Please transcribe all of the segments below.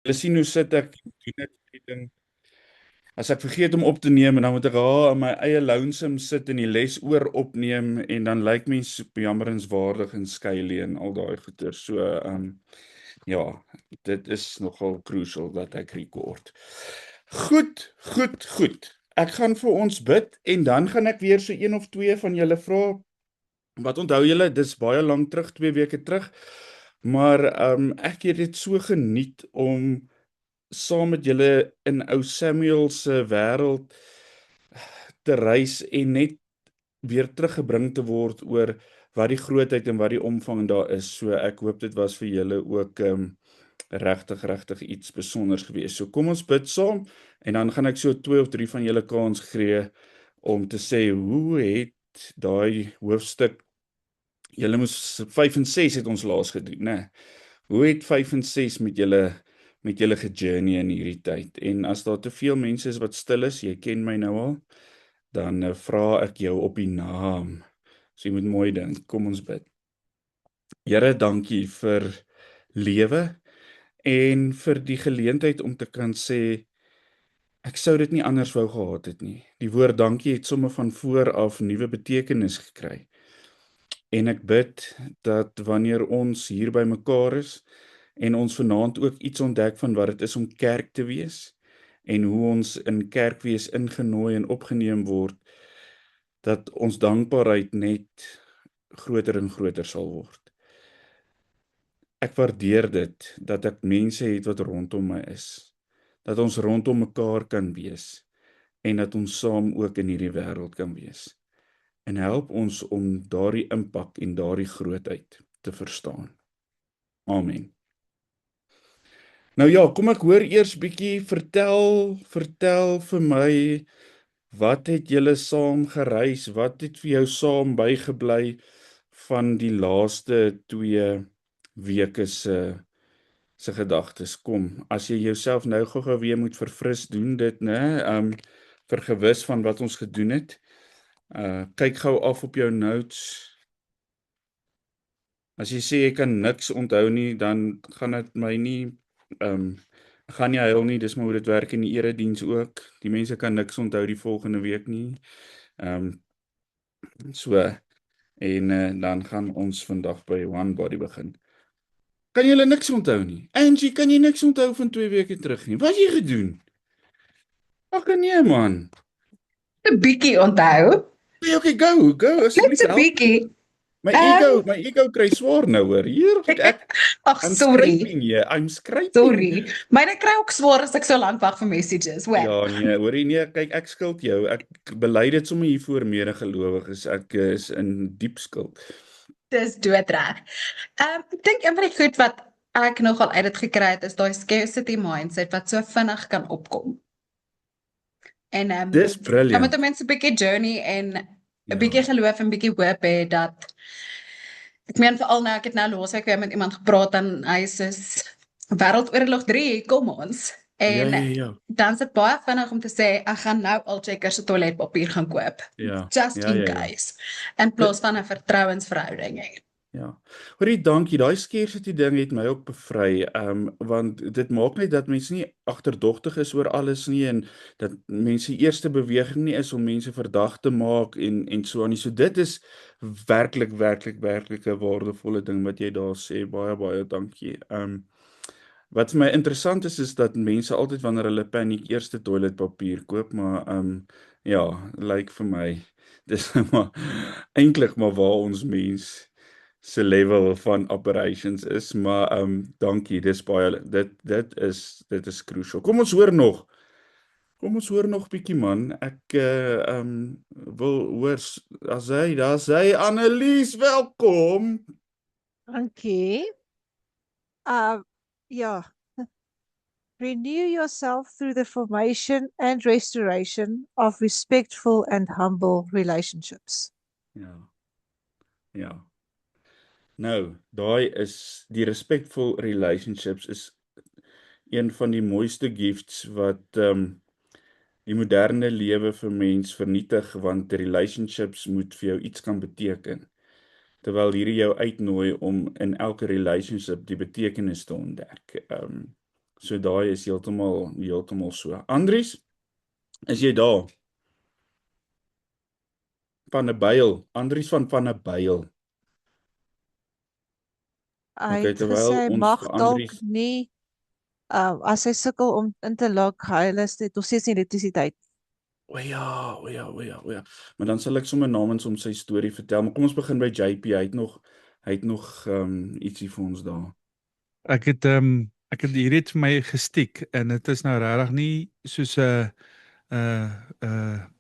Julle sien hoe sit ek doen dit die ding. As ek vergeet om op te neem en dan moet ek in my eie lonesome sit en die les oor opneem en dan lyk mens bejammeringswaardig en skeuilie en al daai goeie. So ja, dit is nogal crucial dat ek rekord. Goed, goed, goed. Ek gaan vir ons bid en dan gaan ek weer so een of twee van julle vra. Wat onthou julle, dis baie lank terug, 2 weke terug. Maar ek het dit so geniet om saam met julle in ou Samuel se wêreld te reis en net weer teruggebring te word oor wat die grootheid en wat die omvang daar is. So ek hoop dit was vir julle ook regtig iets spesiaals gewees. So kom ons bid saam en dan gaan ek so 2 of 3 van julle kans gee om te sê hoe het daai hoofstuk julle moes 5 en 6 het ons laas gedoen, né? Hoe het 5 en 6 met julle gejourney in hierdie tyd? En as daar te veel mense is wat stil is, jy ken my nou al, dan vra ek jou op die naam. So jy moet mooi dink. Kom ons bid. Here, dankie vir lewe en vir die geleentheid om te kan sê ek sou dit nie anders wou gehad het nie. Die woord dankie het sommer van voor af nuwe betekenis gekry. En ek bid dat wanneer ons hier by mekaar is en ons vanaand ook iets ontdek van wat dit is om kerk te wees en hoe ons in kerk wees ingenooi en opgeneem word, dat ons dankbaarheid net groter en groter sal word. Ek waardeer dit dat ek mense het wat rondom my is, dat ons rondom mekaar kan wees en dat ons saam ook in hierdie wêreld kan wees. En help ons om daardie impak en daardie grootheid te verstaan. Amen. Nou ja, kom ek hoor eers bietjie vertel vir my, wat het julle saam gereis? Wat het vir jou saam bygebly van die laaste 2 weke se gedagtes? Kom, as jy jouself nou gou-gou weer moet verfris, doen dit, né? Vergewis van wat ons gedoen het. Kyk gou af op jou notes. As jy sê jy kan niks onthou nie, dan gaan dit my nie gaan nie huil nie, dis maar hoe dit werk in die erediens ook. Die mense kan niks onthou die volgende week nie. So en dan gaan ons vandag by One Body begin. Kan julle niks onthou nie? Angie, kan jy niks onthou van 2 weke terug nie? Wat het jy gedoen? Ag nee man. 'n bietjie onthou. Okay, go Net asseblief 'n help. bietjie. My Ehm, ego kry swaar nou hoor. Hier, Ag I'm sorry. scraping here. I'm scraping. Sorry. Myne kry ook swaar as ek so lank wag vir messages, hoor. Ja, nee, hoorie nee, kyk ek skuld jou. Ek bely dit sommer hier voor medegelowiges. Ek is in diep skuld. Dis doodreg. Ek dink een van die goed wat ek nogal uit dit gekry het is daai scarcity mindset wat so vinnig kan opkom. En Dis dan moet brilliant. 'n mens 'n bietjie journey en 'n bietjie Ja. geloof en bietjie hoop hê dat ek meen veral nou ek het nou laasweek weer met iemand gepraat en hy sê Wêreldoorlog 3, kom ons. Ja, En ja, ja. dan is dit baie vinnig om te sê ek gaan nou al Checkers se toiletpapier gaan koop. Ja. Just Ja, in ja, ja. case. In plaas van 'n vertrouensverhouding hê. Ja. Hoorie, dankie. Daai scarcity ding het my ook bevry. Want dit maak net dat mense nie agterdogtig is oor alles nie en dat mense eerste beweging nie is om mense verdag te maak en so aan nie. So dit is werklik 'n waardevolle ding wat jy daar sê. Baie dankie. Wat vir my interessant is dat mense altyd wanneer hulle paniek eerste toiletpapier koop, maar ja, lyk vir my dis maar eintlik maar waar ons mens se level van operations is, maar dankie, dis baie dit is crucial. Kom ons hoor nog. Kom ons hoor nog bietjie man. Ek wil hoor daar's hy Annelies, welkom. Dankie. Yeah. Renew yourself through the formation and restoration of respectful and humble relationships. Ja. Ja. Nou, daai is die respectful relationships is een van die mooiste gifts wat die moderne lewe vir mens vernietig, want relationships moet vir jou iets kan beteken. Terwyl hierdie jou uitnooi om in elke relationship die betekenis te ontdek. So daai is heeltemal so. Andries, is jy daar? Van 'n Byl. Andries van 'n Byl. Hy Okay, het terwyl gesê hy ons mag vir dalk Andries nie as hy sukkel om in te log, hy het nog steeds nie elektrisiteit. O ja, o ja, o ja, o ja. Maar dan sal ek sommer namens hom sy storie vertel. Maar kom ons begin by JP. Hy het nog ietsie vir ons daar. Ek het hierdie het vir my gestiek en dit is nou regtig nie soos 'n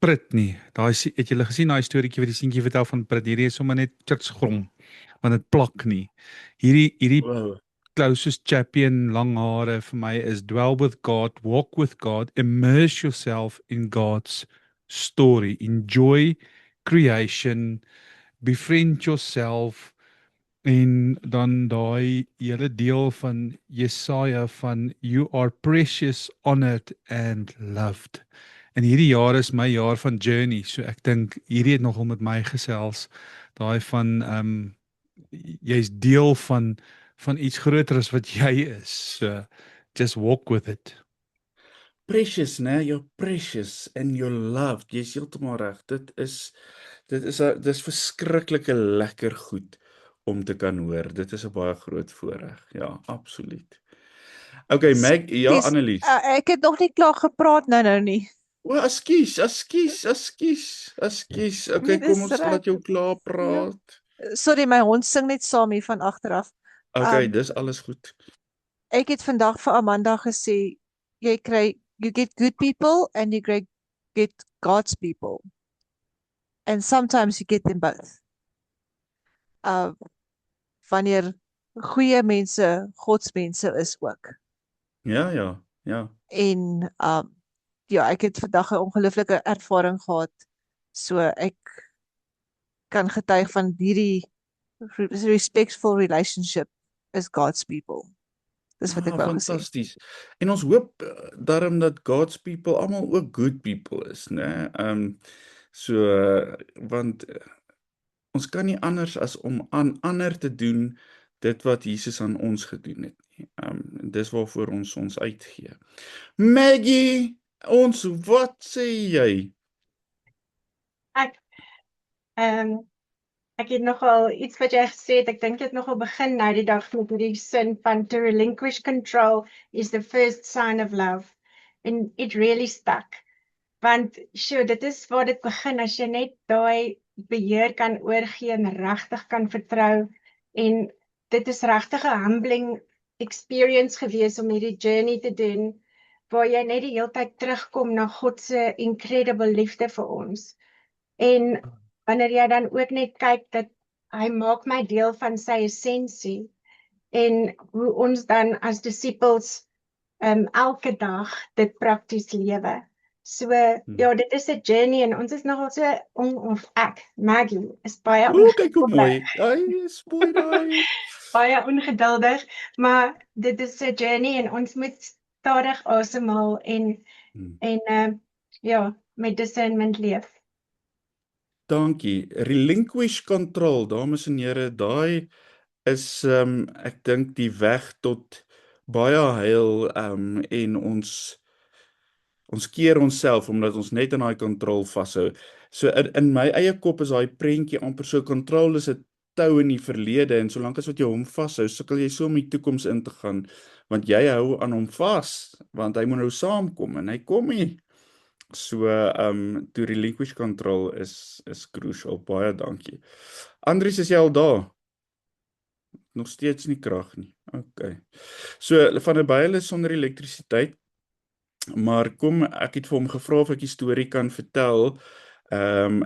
Prit nie. Het julle gesien daai storieetjie wat die seentjie vertel van Prit? Hierdie is sommer net chitsgrom want dit plak nie. Hierdie Wow. closest champion lang hare vir my is dwell with God, walk with God, immerse yourself in God's story, enjoy creation, befriend yourself. En dan daai hele deel van Jesaja van you are precious, honored and loved. En hierdie jaar is my jaar van journey, so ek dink hierdie het nogal met my gesels. Daai van jy's deel van iets groter as wat jy is. So just walk with it. Precious, né? You're precious and you're loved. Jy's heeltemal reg. Dis verskriklike lekker goed om te kan hoor. Dit is 'n baie groot voorreg. Ja, absoluut. Okay, Meg, ja, Dis, Annelies. ek het nog nie klaar gepraat nou nie. O, ekskuus. Okay, Nee, kom dis ons laat jou klaar praat. Sorry, my hond sing net saam hier van agteraf. Okay, dis alles goed. Ek het vandag vir Amanda gesê you get good people and you get God's people. And sometimes you get them both. Wanneer goeie mense godsmense is ook. Ja. En ja, ek het vandag 'n ongelooflike ervaring gehad. So ek kan getuig van hierdie respectful relationship is God's people. Dis wat ek wou gesê. Fantasties. En ons hoop daarom dat God's people almal ook good people is, né? Want ons kan nie anders as om aan ander te doen dit wat Jesus aan ons gedoen het nie. Dis waarvoor ons uitgee. Maggie, wat sê jy? Ek het nogal iets wat jy gesê het, ek dink dit nogal begin nou die dag met die sin van to relinquish control is the first sign of love. And it really stuck. Want dit is waar dit begin, as jy net daai beheer kan oorgee en regtig kan vertrou. En dit is regtig 'n humbling experience gewees om hierdie journey te doen, waar jy net die hele tyd terugkom na God se incredible liefde vir ons. En wanneer jy dan ook net kyk dat hy maak my deel van sy essensie en hoe ons dan as disippels elke dag dit prakties lewe. So ja, dit is 'n journey en ons is nogal so Maggie is baie Kyk hoe mooi. Hy is mooi daai. baie ongeduldig, maar dit is 'n journey en ons moet stadig asemhaal en ja, met discernment leef. Dankie. Relinquish control, dames en here, daai is ek dink die weg tot baie heil en ons keer onsself omdat ons net in daai kontrol vashou. So in my eie kop is daai prentjie amper so kontrol is 'n tou in die verlede en solank as wat jy hom vashou, sukkel jy so om die toekoms in te gaan want jy hou aan hom vas want hy moet nou saamkom en hy kom nie. So to relinquish control is crucial. Baie dankie. Andries, is jy al daar? Nog steeds nie krag nie. Okay. So van 'n Byl is sonder elektrisiteit. Maar kom, ek het vir hom gevra of ek die storie kan vertel.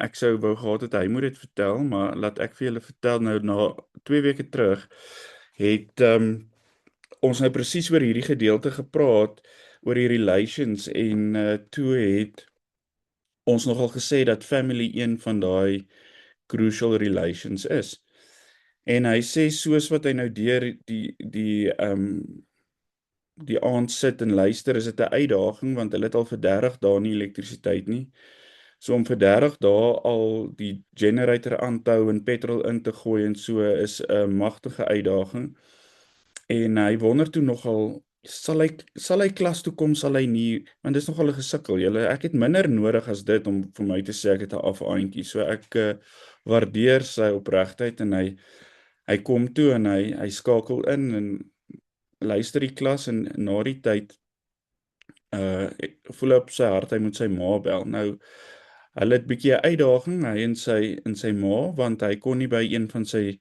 Ek sou wou gehad het hy moet dit vertel, maar laat ek vir julle vertel nou na 2 weke terug het ons nou presies oor hierdie gedeelte gepraat oor die relations en toe het ons nogal gesê dat family een van daai crucial relations is. En hy sê soos wat hy nou deur die aand sit en luister, is dit 'n uitdaging want hulle het al vir 30 dae nie elektrisiteit nie. So om vir 30 dae al die generator aan te hou en petrol in te gooi en so is 'n magtige uitdaging. En hy wonder toe nogal sal hy klas toe kom, sal hy nie, want dis nogal 'n gesukkel. Ek het minder nodig as dit om vir my te sê ek het 'n afaantjie. So ek waardeer sy opregtheid en hy kom toe en hy skakel in en luister die klas en na die tyd voel hy op sy hart hy moet sy ma bel. Nou hulle het bietjie 'n uitdaging, hy en sy ma, want hy kon nie by een van sy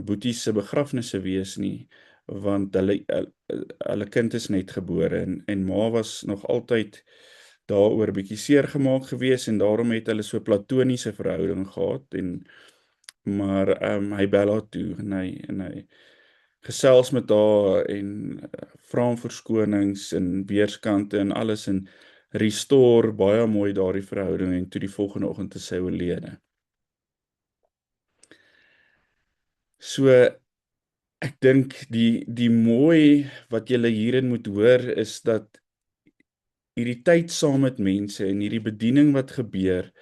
boeties se begrafnisse wees nie, want hulle kind is net gebore en ma was nog altyd daaroor bietjie seer gemaak gewees en daarom het hulle so platoniese verhouding gehad maar hy bel haar toe en hy gesels met haar en vra om verskonings en weerskante en alles en restore baie mooi daardie verhouding en toe die volgende oggend is sy oorlede. So ek dink die mooi wat julle hierin moet hoor is dat hierdie tyd saam met mense en hierdie bediening wat gebeur,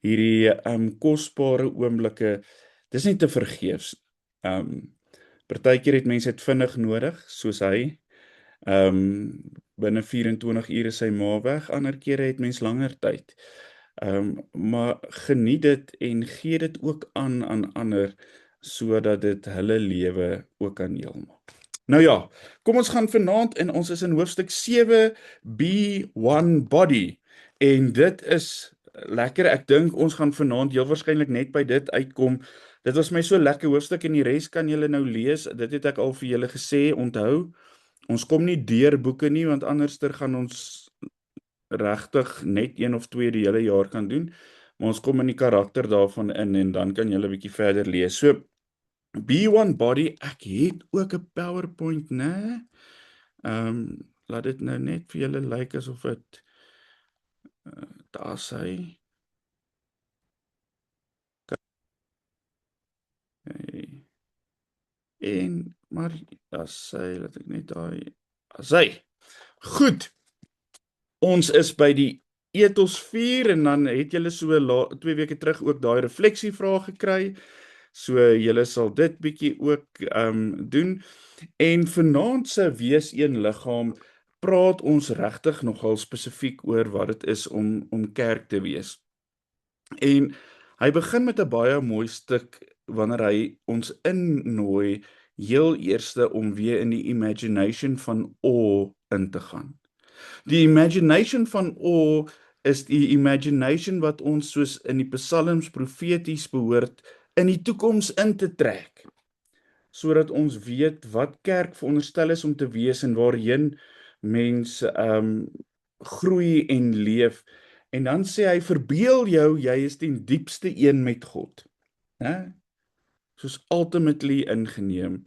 hierdie kosbare oomblikke, dis nie te vergeefs. Partykeer het mense dit vinnig nodig, soos hy. Binne 24 ure is sy ma weg, ander kere het mens langer tyd. Maar geniet dit en gee dit ook aan ander, sodat dit hulle lewe ook kan heel maak. Nou ja, kom ons gaan vanaand en ons is in hoofstuk 7, Be One Body. En dit is lekker, ek dink ons gaan vanaand heel waarskynlik net by dit uitkom. Dit was my so lekker hoofstuk en die res kan julle nou lees. Dit het ek al vir julle gesê, onthou. Ons kom nie deur boeke nie, want anderster gaan ons regtig net 1 of 2 die hele jaar kan doen. Maar ons kom in die karakter daarvan in en dan kan julle 'n bietjie verder lees. So, Be One Body, ek het ook 'n PowerPoint, né? Laat dit nou net vir julle lyk asof dit daar sy. En maar daar sy, laat ek net daai sy. Goed. Ons is by die etosfeer en dan het julle so 2 weke terug ook daai refleksievrae gekry. So julle sal dit bietjie ook doen. En vanaand se wees een liggaam praat ons regtig nogal spesifiek oor wat dit is om kerk te wees. En hy begin met 'n baie mooi stuk wanneer hy ons innooi heel eerste om weer in die imagination van awe in te gaan. Die imagination van awe is die imagination wat ons soos in die psalms profeties behoort in die toekoms in te trek, sodat ons weet wat kerk veronderstel is om te wees en waarheen mense groei en leef. En dan sê hy, verbeel jou, jy is ten diepste een met God. Soos ultimately ingeneem.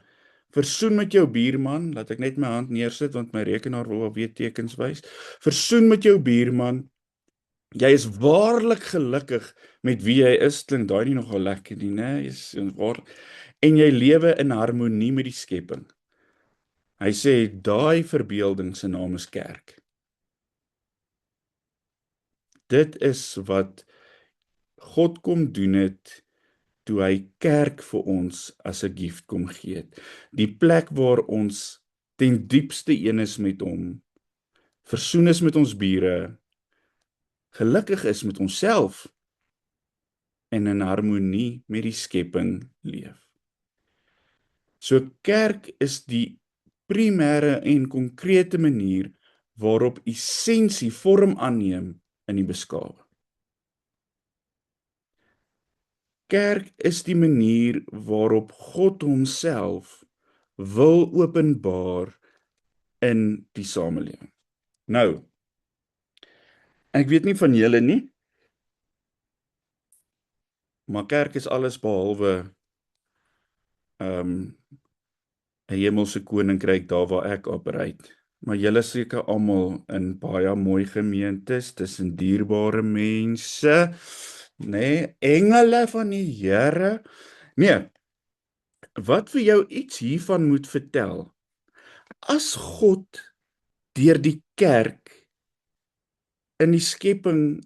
Versoen met jou buurman, laat ek net my hand neersit, want my rekenaar wil alweer tekens wys. Versoen met jou buurman, jy is waarlik gelukkig met wie jy is, klink daai nie nogal lekker nie, né? En jy lewe in harmonie met die skepping. Hy sê, daai verbeelding se naam is kerk. Dit is wat God kom doen het, toe hy kerk vir ons as 'n gift kom gee het. Die plek waar ons ten diepste een is met hom, versoen is met ons bure, gelukkig is met onsself en in harmonie met die skepping leef. So kerk is die primêre en konkrete manier waarop essensie vorm aanneem in die beskawe. Kerk is die manier waarop God homself wil openbaar in die samelewing. Nou, ek weet nie van julle nie, maar kerk is alles behalwe 'n hemelse koninkryk daar waar ek operate. Maar julle seker almal in baie mooi gemeentes, tussen dierbare mense, nee, engele van die Here. Nee, wat vir jou iets hiervan moet vertel, as God deur die kerk in die skepping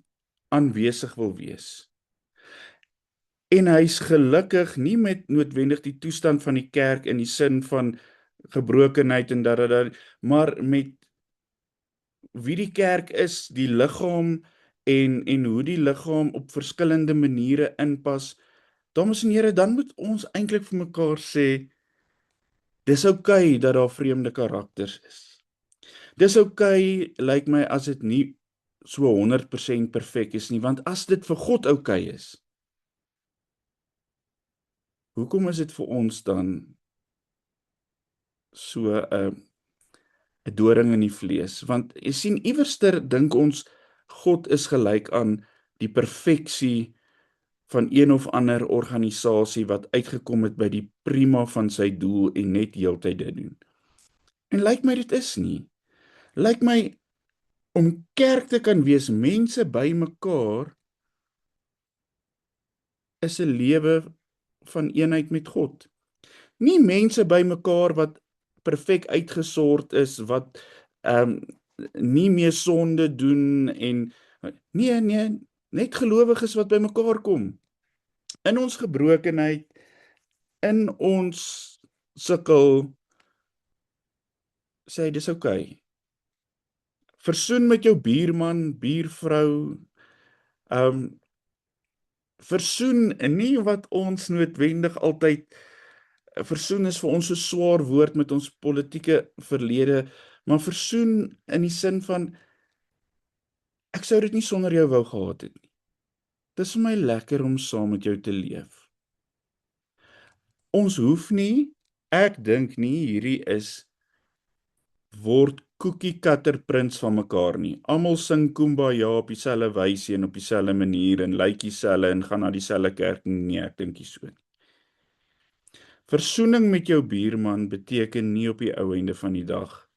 aanwesig wil wees, en hy's gelukkig nie met noodwendig die toestand van die kerk in die sin van gebrokenheid en dat, maar met wie die kerk is, die liggaam en hoe die liggaam op verskillende maniere inpas, dames en here, dan moet ons eintlik vir mekaar sê, dis oukei dat daar vreemde karakters is. Dis oukei, lyk my, as dit nie so 100% perfek is nie, want as dit vir God oukei is, hoekom is dit vir ons dan so 'n doring in die vlees? Want jy sien, iewerster dink ons God is gelyk aan die perfeksie van een of ander organisasie wat uitgekom het by die prima van sy doel en net heeltyd dit doen. En lyk my dit is nie. Lyk my om kerk te kan wees, mense by mekaar, is 'n lewe van eenheid met God. Nie mense by mekaar wat perfek uitgesort is, wat nie meer sonde doen en nee, net gelowiges wat by mekaar kom. In ons gebrokenheid, in ons sukkel, sê hy dis oukei. Versoen met jou buurman, buurvrou, versoen, nie wat ons noodwendig altyd, versoen is vir ons so swaar woord met ons politieke verlede, maar versoen in die sin van, ek sou dit nie sonder jou wou gehad het nie. Dis vir my lekker om saam met jou te leef. Ons hoef nie, ek dink nie, hierdie is word cookie cutter prints van mekaar nie. Almal sing Kumbaya op dieselfde wysie en op dieselfde manier en lyk dieselfde en gaan na dieselfde kerk. Nee, ek dink nie so nie. Versoening met jou buurman beteken nie op die ou einde van die dag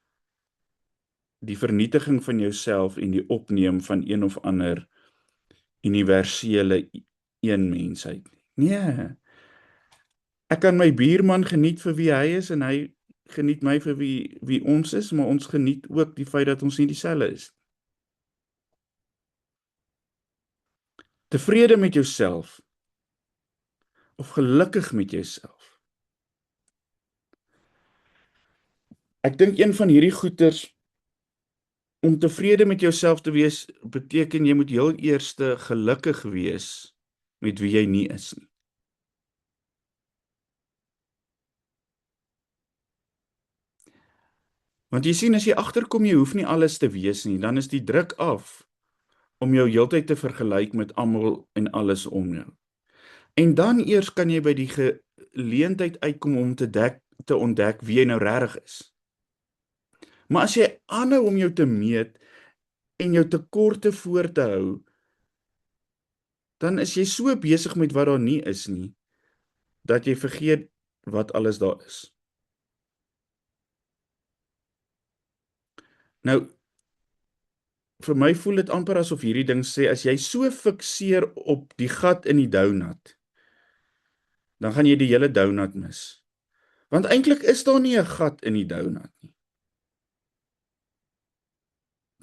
die vernietiging van jouself en die opneem van een of ander universele een mensheid nie. Nee. Ek kan my buurman geniet vir wie hy is en hy geniet my vir wie ons is, maar ons geniet ook die feit dat ons nie dieselfde is. Tevrede met jouself of gelukkig met jouself. Ek dink een van hierdie goeters, om tevrede met jouself te wees, beteken jy moet heel eerste gelukkig wees met wie jy nie is nie. Want jy sien, as jy agterkom, jy hoef nie alles te wees nie, dan is die druk af om jou heeltyd te vergelyk met almal en alles om jou. En dan eers kan jy by die geleentheid uitkom om te ontdek wie jy nou regtig is. Maar as jy aanhou om jou te meet en jou tekorte voor te hou, dan is jy so besig met wat daar nie is nie, dat jy vergeet wat alles daar is. Nou, vir my voel dit amper asof hierdie ding sê, as jy so fikseer op die gat in die donut, dan gaan jy die hele donut mis. Want eintlik is daar nie 'n gat in die donut nie.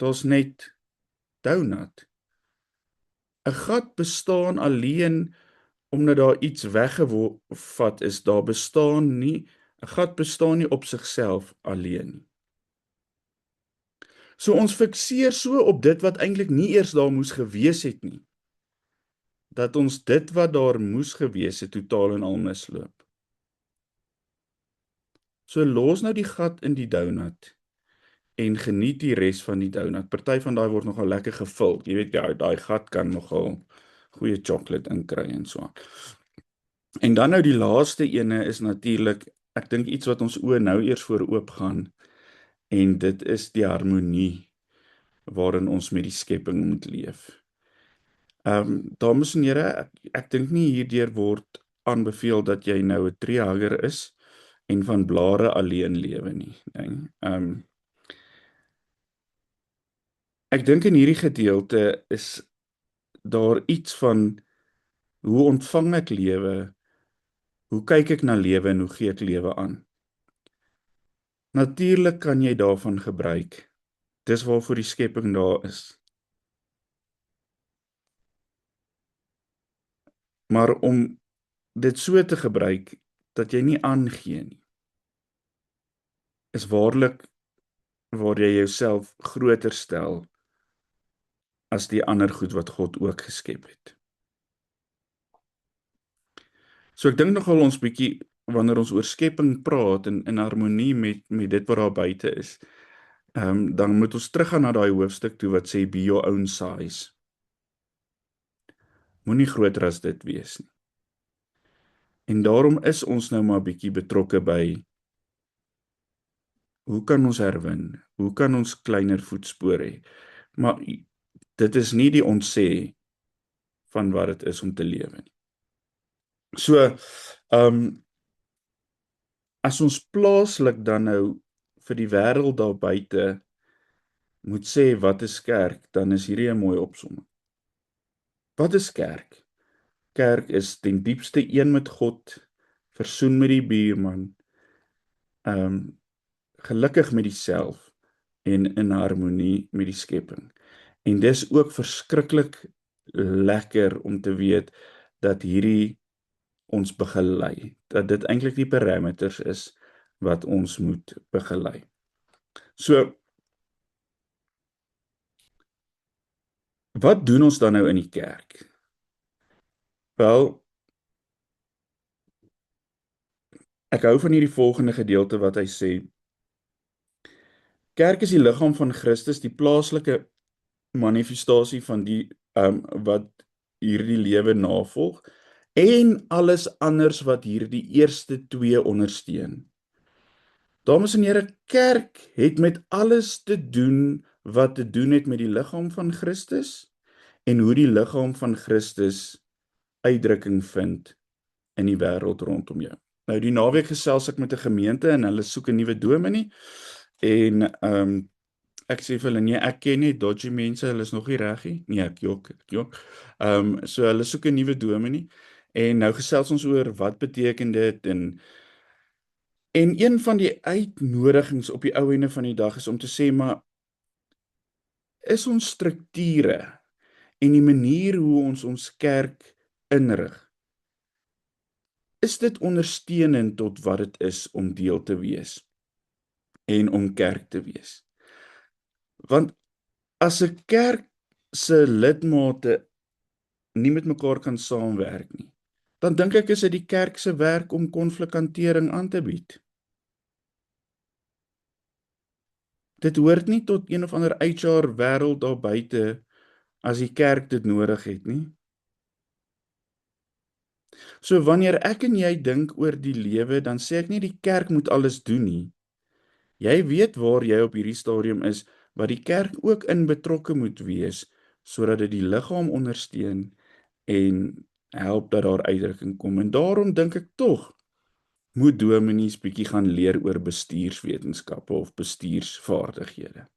Daar's net donut. 'n Gat bestaan alleen omdat daar iets weggevat is. Daar bestaan nie, 'n gat bestaan nie op sigself alleen nie. So ons fikseer so op dit wat eintlik nie eers daar moes gewees het nie, dat ons dit wat daar moes gewees het totaal en al misloop. So los nou die gat in die donut en geniet die res van die donut. Party van daai word nogal lekker gevul. Jy weet, ja, daai gat kan nogal goeie chocolate inkry en so aan. En dan nou die laaste ene is natuurlik, ek dink iets wat ons oë nou eers voor oop gaan, en dit is die harmonie waarin ons met die skepping moet leef. Dames en here, ek dink nie hierdeur word aanbeveel dat jy nou 'n treehugger is en van blare alleen lewe nie. Ek dink in hierdie gedeelte is daar iets van hoe ontvang ek lewe, hoe kyk ek na lewe en hoe gee ek lewe aan. Natuurlik kan jy daarvan gebruik. Dis waarvoor die skepping daar is. Maar om dit so te gebruik, dat jy nie aangee nie. is waarlik waar jy jouself groter stel as die ander goed wat God ook geskep het. So ek dink nogal ons bietjie, wanneer ons oor skepping praat in harmonie met dit wat daar buite is, dan moet ons teruggaan na daai hoofstuk toe wat sê, be your own size. Moenie groter as dit wees nie. En daarom is ons nou maar bietjie betrokke by, hoe kan ons herwin? Hoe kan ons kleiner voetspore hê? Maar dit is nie die ontsê van wat dit is om te lewe nie. So, as ons plaaslik dan nou vir die wêreld daar buite moet sê wat is kerk, dan is hierdie 'n mooi opsomming. Wat is kerk? Kerk is ten diepste een met God, versoen met die buurman, gelukkig met jouself en in harmonie met die skepping. En dis ook verskriklik lekker om te weet dat hierdie ons begelei, dat dit eintlik die parameters is wat ons moet begelei. So, wat doen ons dan nou in die kerk? Wel, ek hou van hierdie volgende gedeelte wat hy sê, kerk is die liggaam van Christus, die plaaslike manifestasie van die wat hierdie lewe navolg, en alles anders wat hierdie eerste twee ondersteun. Dames en here, kerk het met alles te doen wat te doen het met die liggaam van Christus en hoe die liggaam van Christus uitdrukking vind in die wêreld rondom jou. Nou die naweek gesels ek met 'n gemeente en hulle soek 'n nuwe dominee en ek sê vir hulle, nee, ek ken nie dodgy mense, hulle is nog nie reg nie. Nee, ek jok. So hulle soek 'n nuwe dominee en nou gesels ons oor wat beteken dit en een van die uitnodigings op die ou ende van die dag is om te sê, maar is ons strukture en die manier hoe ons kerk inrig, is dit ondersteunend tot wat dit is om deel te wees en om kerk te wees? Want as 'n kerk se lidmate nie met mekaar kan saamwerk nie, dan dink ek is dit die kerk se werk om konflikhantering aan te bied. Dit hoort nie tot een of ander HR wêreld daar buite as die kerk dit nodig het nie. So wanneer ek en jy dink oor die lewe, dan sê ek nie die kerk moet alles doen nie. Jy weet waar jy op hierdie stadium is, wat die kerk ook in betrokke moet wees, sodat dit die liggaam ondersteun en help dat daar uitdrukking kom. En daarom dink ek tog, moet dominees bietjie gaan leer oor bestuurswetenskappe of bestuursvaardighede.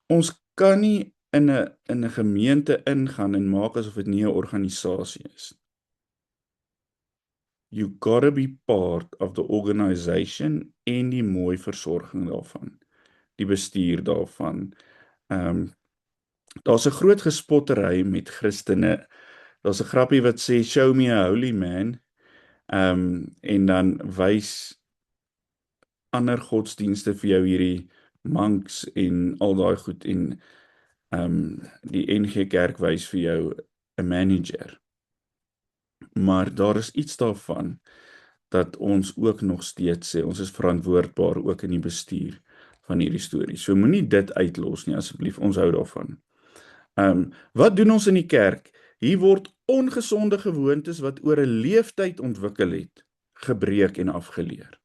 Ons kan nie in 'n gemeente ingaan en maak asof dit nie 'n organisasie is. You gotta be part of the organization en die mooi versorging daarvan, die bestuur daarvan. Daar's 'n groot gespottery met Christene. Daar's 'n grappie wat sê, show me a holy man, en dan wys ander godsdienste vir jou hierdie monks en al daai goed en die NG Kerk wys vir jou 'n manager. Maar daar is iets daarvan dat ons ook nog steeds sê, ons is verantwoordbaar ook in die bestuur van hierdie storie. So moenie dit uitlos nie asseblief, ons hou daarvan. Wat doen ons in die kerk? Hier word ongesonde gewoontes wat oor 'n leeftyd ontwikkel het, gebreek en afgeleer.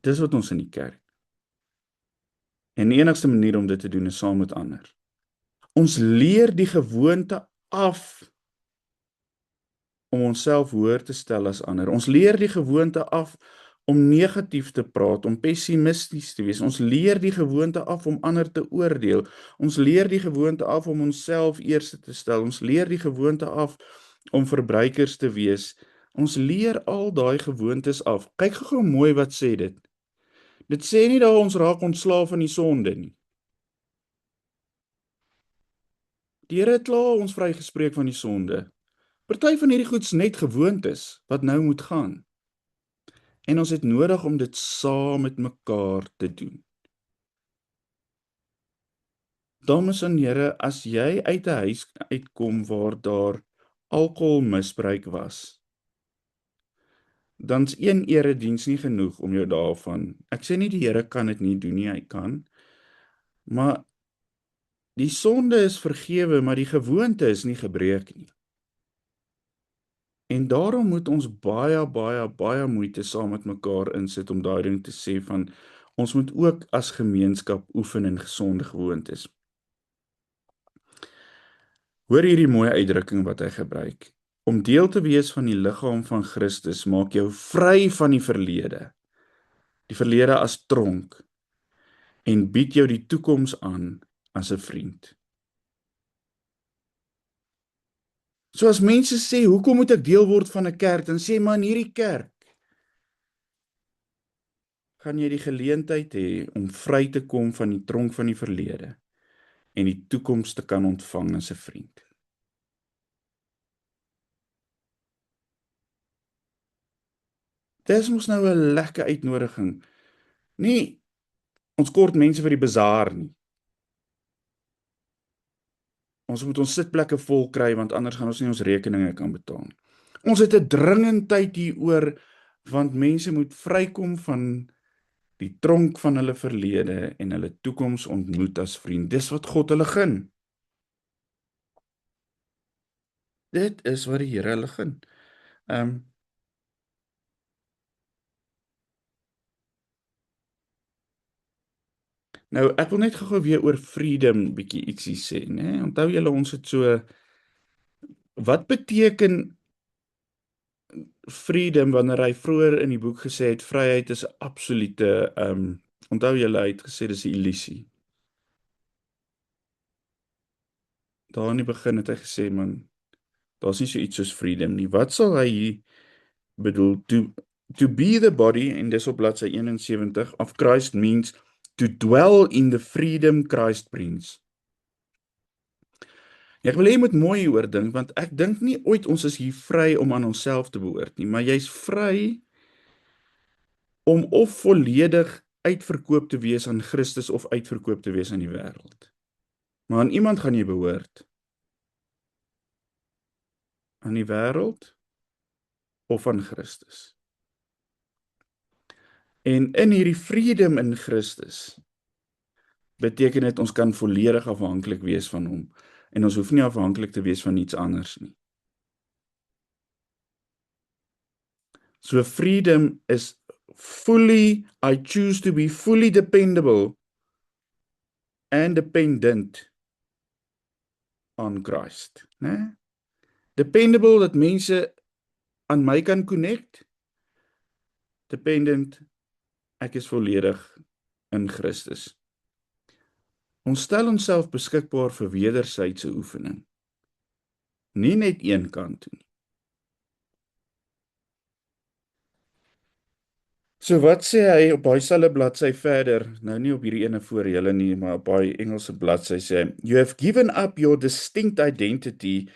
Dis wat ons in die kerk. En die enigste manier om dit te doen is saam met ander. Ons leer die gewoonte af om onsself hoër te stel as ander. Ons leer die gewoonte af om negatief te praat, om pessimisties te wees. Ons leer die gewoonte af om ander te oordeel. Ons leer die gewoonte af om onsself eerste te stel. Ons leer die gewoonte af om verbruikers te wees. Ons leer al daai gewoontes af. Kyk gou mooi wat sê dit. Dit sê nie dat ons raak ontslaaf van die sonde nie. Die Here het klaar ons vrygespreek van die sonde. Party van hierdie goeds net gewoontes wat nou moet gaan. En ons het nodig om dit saam met mekaar te doen. Dames en here, as jy uit 'n huis uitkom waar daar alkoholmisbruik was, dan's een erediens nie genoeg om jou daarvan. Ek sê nie die Here kan dit nie doen nie, hy kan. Maar die sonde is vergewe, maar die gewoonte is nie gebreek nie. En daarom moet ons baie moeite saam met mekaar insit om daai ding te sê van, ons moet ook as gemeenskap oefen in gesonde gewoontes. Hoor hierdie mooi uitdrukking wat hy gebruik. Om deel te wees van die liggaam van Christus maak jou vry van die verlede as tronk, en bied jou die toekoms aan as 'n vriend. So as mense sê, hoekom moet ek deel word van 'n kerk? Dan sê maar in hierdie kerk gaan jy die geleentheid hê om vry te kom van die tronk van die verlede en die toekoms te kan ontvang as 'n vriend. Dis mos nou 'n lekker uitnodiging. Nie, ons kort mense vir die bazaar nie. Ons moet ons sitplekke vol kry, want anders gaan ons nie ons rekeninge kan betaal. Ons het 'n dringendheid hieroor, want mense moet vrykom van die tronk van hulle verlede en hulle toekoms ontmoet as vriend. Dis wat God hulle gun. Dit is wat die Here hulle gun. Nou, ek wil net gou weer oor freedom bietjie ietsie sê, né? Onthou julle, ons het so, wat beteken freedom wanneer hy vroeër in die boek gesê het, vryheid is 'n absolute, onthou julle, hy het gesê dis 'n illusie. Daar in die begin het hy gesê, man, daar's nie so iets soos freedom nie. Wat sal hy hier bedoel? To be the body, en dis op bladsy 71, of Christ means to dwell in the freedom Christ brings. Ek wil hê jy moet mooi hieroor dink, want ek dink nie ooit ons is hier vry om aan onsself te behoort nie, maar jy's vry om of volledig uitverkoop te wees aan Christus of uitverkoop te wees aan die wêreld. Maar aan iemand gaan jy behoort. Aan die wêreld of aan Christus. En in hierdie freedom in Christus beteken dit ons kan volledig afhanklik wees van hom. En ons hoef nie afhanklik te wees van iets anders nie. So freedom is I choose to be fully dependable and dependent on Christ, né? Dependable, dat mense aan my kan connect. Dependent, ek is volledig in Christus. Ons stel onsself beskikbaar vir wederwysige oefening. Nie net een kant toe nie. So wat sê hy op daai selfde bladsy verder, nou nie op hierdie ene voor julle nie, maar op daai Engelse bladsy sê hy, you have given up your distinct identity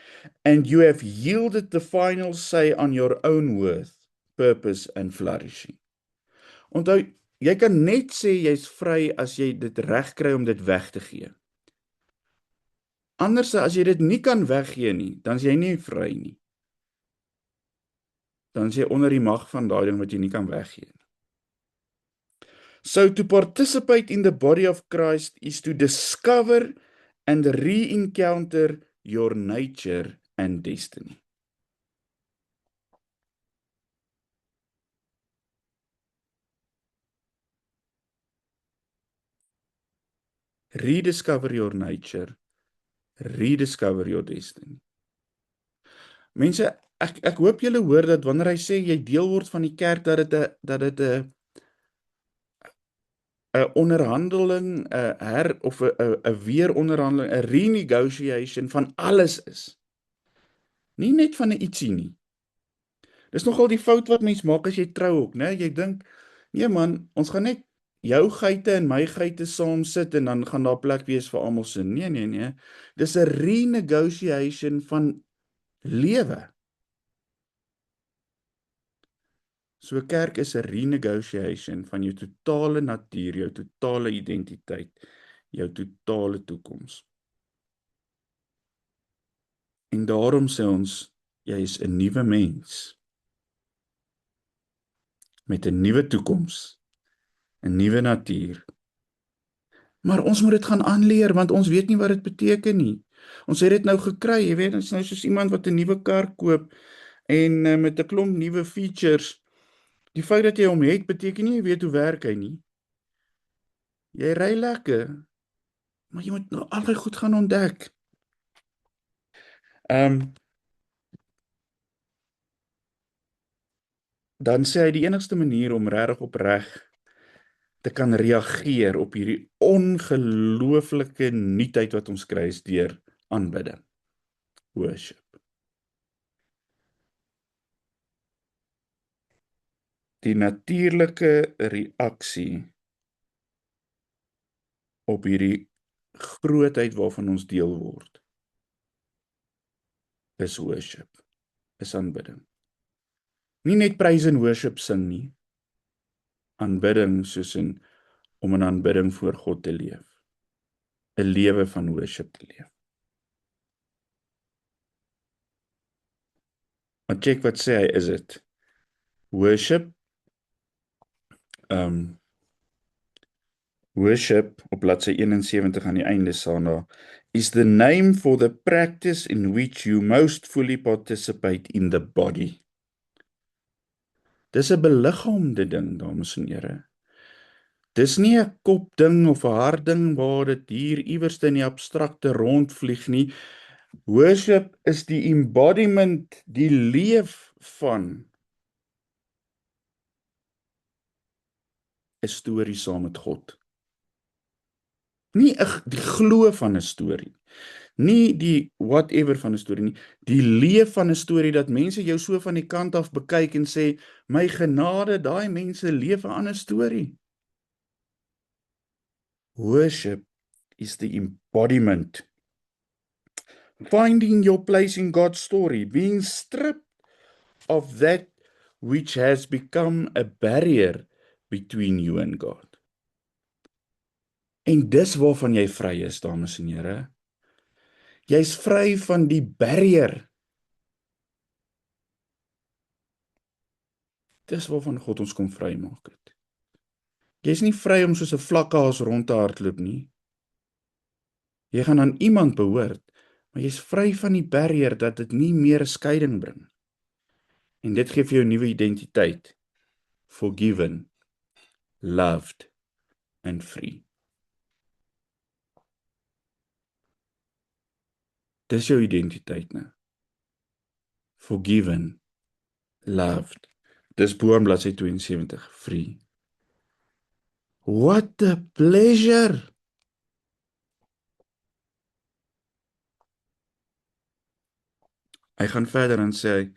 and you have yielded the final say on your own worth, purpose and flourishing. Onthou, jy kan net sê jy's vry as jy dit reg kry om dit weg te gee. Anders as jy dit nie kan weggee nie, dan is jy nie vry nie. Dan is jy onder die mag van daai ding wat jy nie kan weggee nie. So to participate in the body of Christ is to discover and re-encounter your nature and destiny. Rediscover your nature, rediscover your destiny. Mense, ek hoop julle hoor dat wanneer hy sê jy deel word van die kerk, dat dit 'n onderhandeling, 'n weeronderhandeling, 'n renegotiation van alles is. Nie net van 'n ietsie nie. Dis nogal die fout wat mens maak as jy trou ook, né? Jy dink, nee man, ons gaan net jou geite en my geite saam sit en dan gaan daar plek wees vir almal se. Nee. Dis 'n renegotiation van lewe. So 'n kerk is 'n renegotiation van jou totale natuur, jou totale identiteit, jou totale toekoms. En daarom sê ons, jy is 'n nuwe mens met 'n nuwe toekoms, 'n nuwe natuur. Maar ons moet dit gaan aanleer want ons weet nie wat dit beteken nie. Ons het dit nou gekry, jy weet, dit is nou soos iemand wat 'n nuwe kar koop en met 'n klomp nuwe features. Die feit dat jy hom het beteken nie jy weet hoe werk hy nie. Jy ry lekker, maar jy moet nou al die goed gaan ontdek. Dan sê hy die enigste manier om regtig opreg te kan reageer op hierdie ongelooflike nuutheid wat ons kry is deur aanbidding, worship. Die natuurlike reaksie op hierdie grootheid waarvan ons deel word, is worship, is aanbidding. Nie net praise en worship sing nie, aanbidding soos om in aanbidding voor God te leef, 'n lewe van worship te leef. Maar check wat sê hy, is dit? Worship, worship op bladsy 71 aan die einde staan daar, is the name for the practice in which you most fully participate in the body. Dis 'n beliggaamde ding, dames en here. Dis nie 'n kopding of 'n hartding waar dit hier iewers in die abstrakte rondvlieg nie. Worship is die embodiment, die leef van 'n storie saam met God. Nie die glo van 'n storie, nie die whatever van 'n storie nie, die leef van 'n storie dat mense jou so van die kant af bekyk en sê, my genade, daai mense leef 'n ander storie. Worship is the embodiment. Finding your place in God's story, being stripped of that which has become a barrier between you and God. En dis waarvan jy vry is, dames en here. Jy's vry van die barrier. Dis waarvan God ons kom vrymaak het. Jy's nie vry om soos 'n vlakhaas rond te hardloop nie. Jy gaan aan iemand behoort, maar jy's vry van die barrier dat dit nie meer 'n skeiding bring. En dit gee vir jou 'n nuwe identiteit. Forgiven, loved and free. Dis jou identiteit nou. Forgiven, loved. Dis bo aan bladsy 72, free. What a pleasure! Hy gaan verder en sê,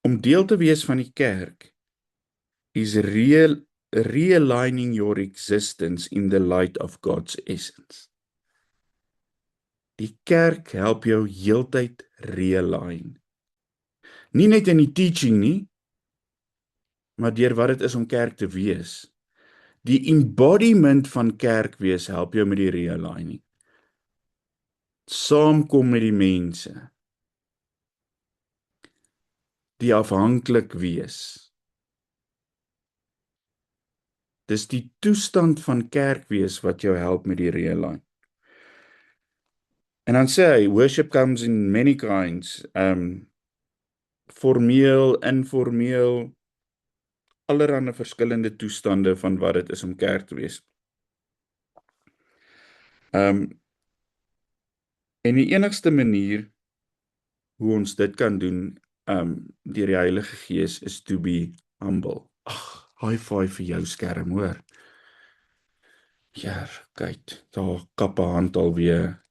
om deel te wees van die kerk is realigning your existence in the light of God's essence. Die kerk help jou heeltyd realign. Nie net in die teaching nie, maar deur wat dit is om kerk te wees. Die embodiment van kerk wees help jou met die realigning. Saamkom met die mense. Die afhanklik wees. Dis die toestand van kerk wees wat jou help met die realign. En dan sê hy, worship comes in many kinds, formeel, informeel, allerhande verskillende toestande van wat dit is om kerk te wees. En die enigste manier hoe ons dit kan doen, deur die Heilige Gees, is to be humble. Ag, high five vir jou skerm, hoor. Ja, kyk, daar kappe hand alweer.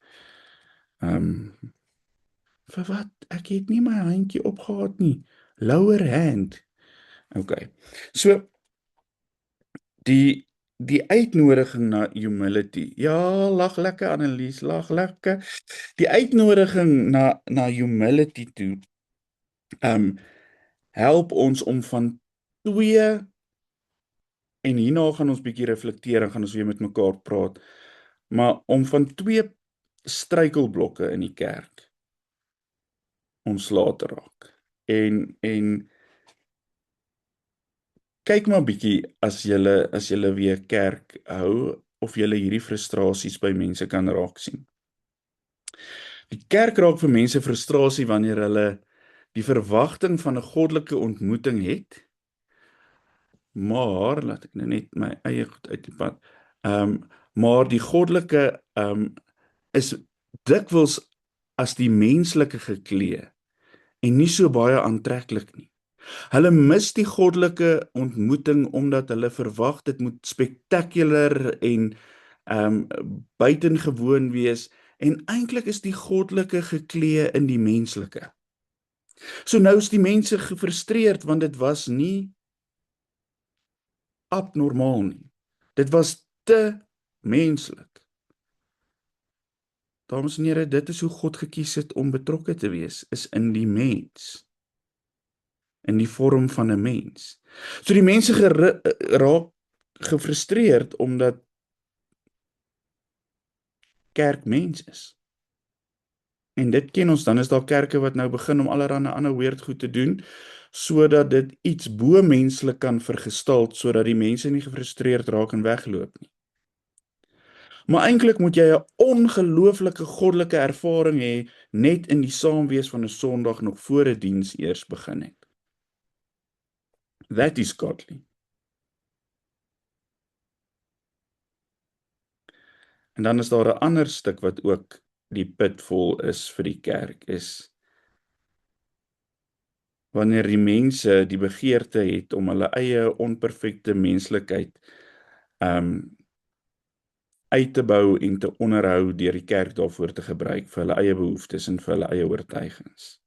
Vir wat? Ek het nie my handjie opgehad nie. Lower hand. Okay. So, die uitnodiging na humility. Ja, lag lekker Annelies, lag lekker. Die uitnodiging na humility toe, help ons om van twee, en hierna gaan ons bietjie reflekteer en gaan ons weer met mekaar praat, maar om van twee struikelblokke in die kerk ontslae te raak. En kyk maar bietjie as julle weer kerk hou, of julle hierdie frustrasies by mense kan raak sien. Die kerk raak vir mense frustrasie wanneer hulle die verwagting van 'n goddelike ontmoeting het, maar, laat ek nou net my eie goed uit die pad, maar die goddelike is dikwels as die menslike geklee en nie so baie aantreklik nie. Hulle mis die goddelike ontmoeting omdat hulle verwag dit moet spectacular en buitengewoon wees, en eintlik is die goddelike geklee in die menslike. So nou is die mense gefrustreerd want dit was nie abnormaal nie. Dit was te menslik. Dames en here, dit is hoe God gekies het om betrokke te wees, is in die mens. In die vorm van 'n mens. So die mense raak gefrustreerd omdat kerk mens is. En dit ken ons, dan is daar kerke wat nou begin om allerlei ander weird goed te doen, sodat dit iets bo-menslik kan vergestaal, sodat die mense nie gefrustreerd raak en wegloop nie. Maar eintlik moet jy 'n ongelooflike goddelike ervaring hê, net in die saamwees van 'n Sondag nog voor 'n diens eers begin het. That is godly. En dan is daar 'n ander stuk wat ook die pitvol is vir die kerk, is wanneer die mense die begeerte het om hulle eie onperfekte menslikheid uit te bou en te onderhou deur die kerk daarvoor te gebruik vir hulle eie behoeftes en vir hulle eie oortuigings.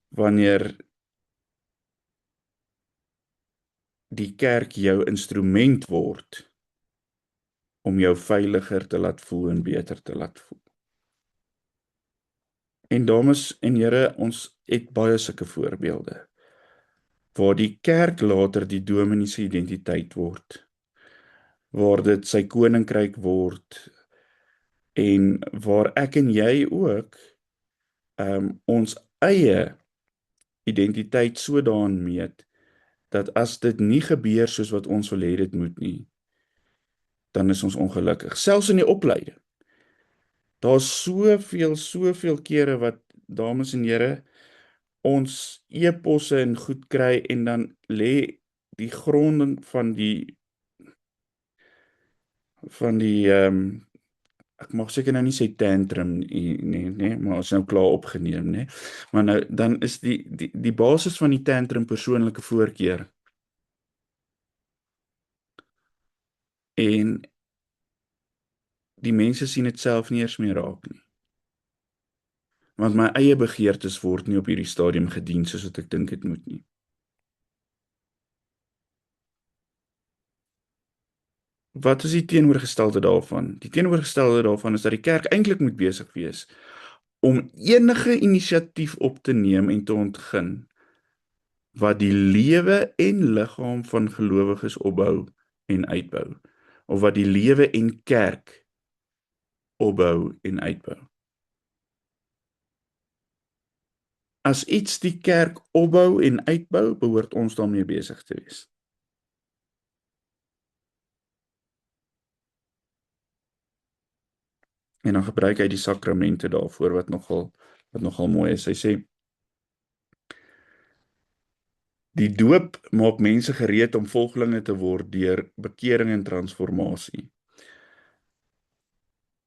Wanneer die kerk jou instrument word om jou veiliger te laat voel en beter te laat voel. En dames en here, ons het baie sulke voorbeelde, waar die kerk later die dominee se identiteit word, waar dit sy koninkryk word, en waar ek en jy ook ons eie identiteit sodoende meet, dat as dit nie gebeur soos wat ons wil hê dit moet nie, dan is ons ongelukkig. Selfs in die opleiding. Daar's soveel kere wat, dames en here, ons e-posse en goed kry, en dan lê die gronding van die ek mag seker nou nie sê tantrum nie, maar ons nou klaar opgeneem, nee. Maar nou, dan is die basis van die tantrum persoonlike voorkeur. En die mense sien dit self nie eers meer raak nie. Want my eie begeertes word nie op hierdie stadium gedien soos wat ek dink dit moet nie. Wat is die teenoorgestelde daarvan? Die teenoorgestelde daarvan is dat die kerk eintlik moet besig wees om enige inisiatief op te neem en te ontgin wat die lewe en liggaam van gelowiges opbou en uitbou, of wat die lewe en kerk opbou en uitbou. As iets die kerk opbou en uitbou, behoort ons daarmee besig te wees. En dan gebruik hy die sakramente daarvoor, wat nogal mooi is. Hy sê, die doop maak mense gereed om volgelinge te word deur bekering en transformasie.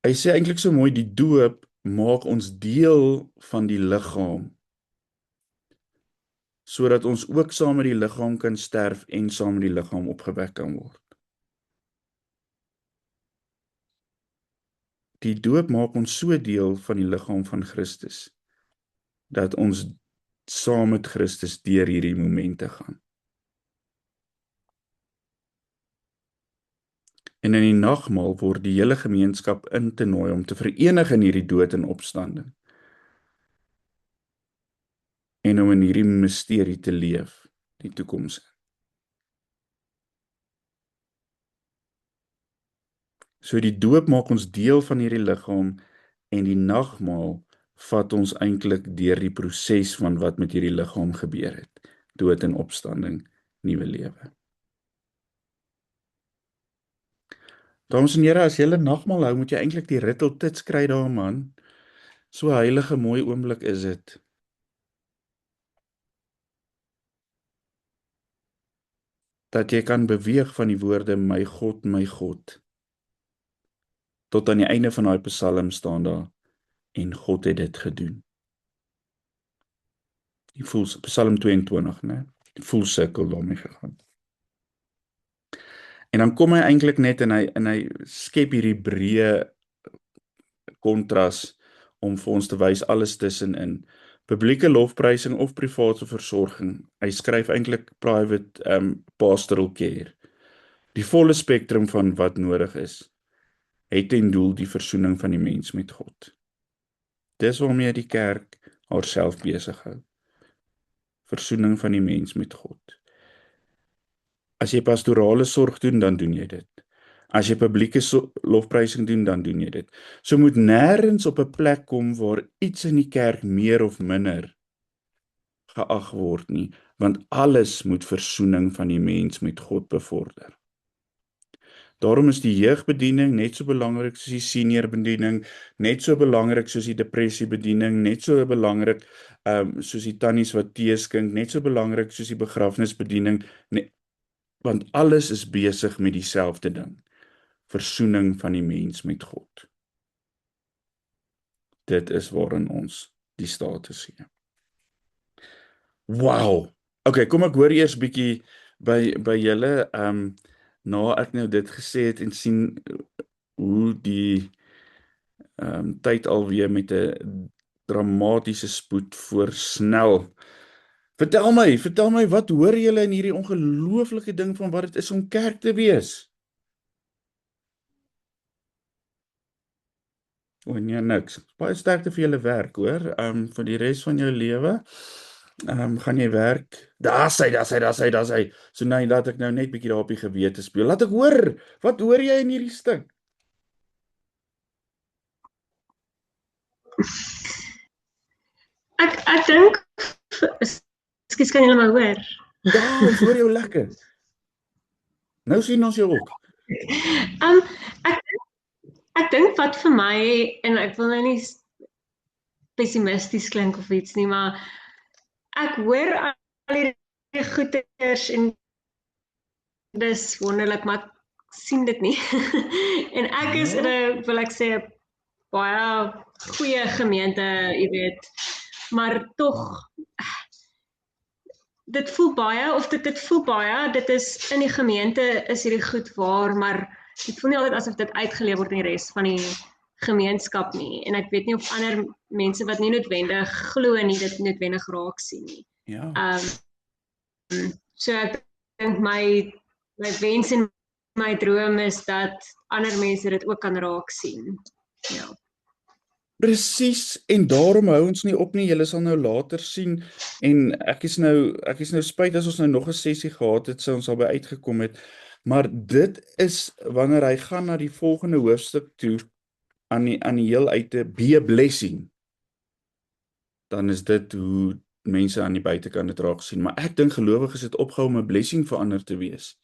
Hy sê eintlik so mooi, die doop maak ons deel van die liggaam, sodat ons ook saam met die liggaam kan sterf en saam met die liggaam opgewek kan word. Die doop maak ons so deel van die liggaam van Christus, dat ons saam met Christus deur hierdie momente gaan. En in die nagmaal word die hele gemeenskap in te nooi om te verenig in hierdie dood en opstanding. en om in hierdie misterie te leef, die toekoms. So die doop maak ons deel van hierdie liggaam en die nagmaal vat ons eintlik deur die proses van wat met hierdie liggaam gebeur het. Dood en opstanding, nuwe lewe. Dames en here, as jy 'n nagmaal hou, moet jy eintlik die ritteltits kry daar, man. So 'n heilige mooi oomblik is dit. Dat jy kan beweeg van die woorde my God, tot aan die einde van daai Psalm staan daar en God het dit gedoen. Die Psalm 22, né? Die full circle daarmee gegaan. En dan kom hy eintlik net en hy skep hierdie breë kontras om vir ons te wys alles tussenin. Publieke lofprysing of private versorging. Hy skryf eintlik private pastoral care. Die volle spektrum van wat nodig is, het ten doel die versoening van die mens met God. Dis waarmee die kerk haarself besig hou. Versoening van die mens met God. As jy pastorale sorg doen, dan doen jy dit. As jy publieke lofprysing doen, dan doen jy dit. So moet nêrens op 'n plek kom waar iets in die kerk meer of minder geag word nie, want alles moet versoening van die mens met God bevorder. Daarom is die jeugbediening net so belangrik soos die seniorbediening, net so belangrik soos die depressiebediening, net so belangrik soos die tannies wat tee skink, net so belangrik soos die begrafnisbediening, want alles is besig met dieselfde ding. Versoening van die mens met God. Dit is waarin ons die status sien. Wow! Okay, kom ek hoor eers bietjie by julle, na ek nou dit gesê het en sien hoe die tyd alweer met 'n dramatiese spoed voorsnel. Vertel my, wat hoor julle in hierdie ongelooflike ding van wat dit is om kerk te wees? Nee, niks. Baie sterkte vir julle werk, hoor. Vir die res van jou lewe. Gaan jy werk? Daar sy. So nee, laat ek nou net bietjie daar op die gewete speel. Laat ek hoor. Wat hoor jy in hierdie stuk? Ek dink, ekskuus, kan julle my hoor? Ja, ons hoor jou lekker. Nou sien ons jou ook. Ek dink wat vir my, en ek wil nou nie pessimisties klink of iets nie, maar ek hoor al die goeders en dis wonderlik, maar ek sien dit nie. En ek is in 'n, wil ek sê, baie goeie gemeente, jy weet, maar tog dit voel baie, dit is in die gemeente is hierdie goed waar, maar dit voel nie altyd asof dit uitgeleef word in die res van die gemeenskap nie. En ek weet nie of ander mense wat nie noodwendig glo nie, dit noodwendig raak sien nie. Ja. So ek dink my wens en my droom is dat ander mense dit ook kan raak sien. Ja. Presies, en daarom hou ons nie op nie. Julle sal nou later sien, en ek is nou spyt as ons nou nog 'n sessie gehad het, sou ons al by uitgekom het, maar dit is wanneer hy gaan na die volgende hoofstuk toe, aan die heel uite, be a blessing, dan is dit hoe mense aan die buitekant dit raak sien, maar ek dink gelowiges het opgehou om 'n blessing vir ander te wees.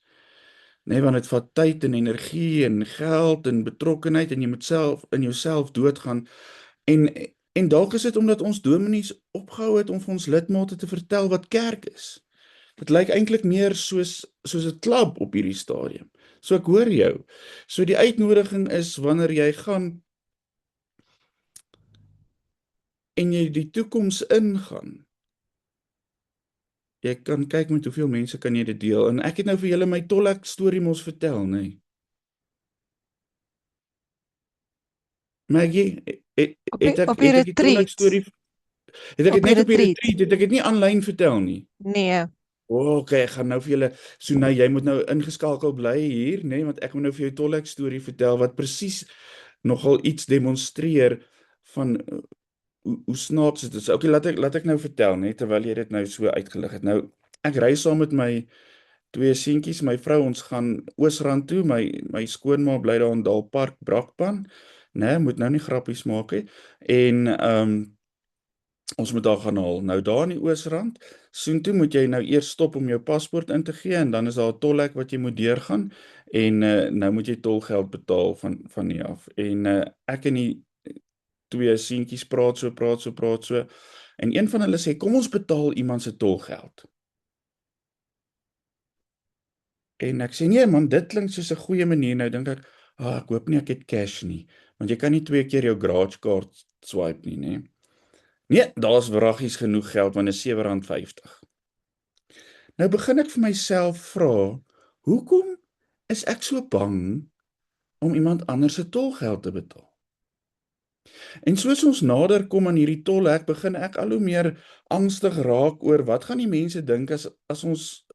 Nee, want dit vat tyd en energie en geld en betrokkenheid, en jy moet self in jouself doodgaan. En dalk is dit omdat ons dominees opgehou het om vir ons lidmate te vertel wat kerk is. Dit lyk eintlik meer soos 'n klub op hierdie stadium. So ek hoor jou. So die uitnodiging is wanneer jy gaan en jy die toekoms ingaan. Jy kan kyk met hoeveel mense kan jy dit deel. En ek het nou vir julle my Tollek storie mos vertel, nee. Maggie, Op die retreat. Het ek dit net op die retreat, het ek dit nie aanlyn vertel nie? Nee. Okay, ek gaan nou vir julle, so nou, jy moet nou ingeskakel bly hier, nee, want ek moet nou vir jou Tollek storie vertel, wat presies nogal iets demonstreer van hoe snaaks dit is. Okay, laat ek nou vertel, net terwyl jy dit nou so uitgelig het. Nou, ek ry saam met my twee seentjies, my vrou, ons gaan Oosrand toe, my skoonma bly daar in Dalpark Brakpan, né, moet nou nie grappies maak nie. En ons moet daar gaan haal. Nou daar in die Oosrand, soontoe moet jy nou eers stop om jou paspoort in te gee en dan is daar 'n tolhek wat jy moet deurgaan en nou moet jy tolgeld betaal van hier af. En ek en die twee seentjies praat so en een van hulle sê kom ons betaal iemand se tolgeld. En ek sê nee man, dit klink soos 'n goeie manier. Nou dink ek, ek hoop nie ek het cash nie, want jy kan nie 2 keer jou garage kaart swipe nie, nê. Nee, daar's wraggies genoeg geld want dit is R7.50. Nou begin ek vir myself vra, hoekom is ek so bang om iemand anders se tolgeld te betaal? En soos ons nader kom aan hierdie tolhek, begin ek al hoe meer angstig raak oor wat gaan die mense dink as ons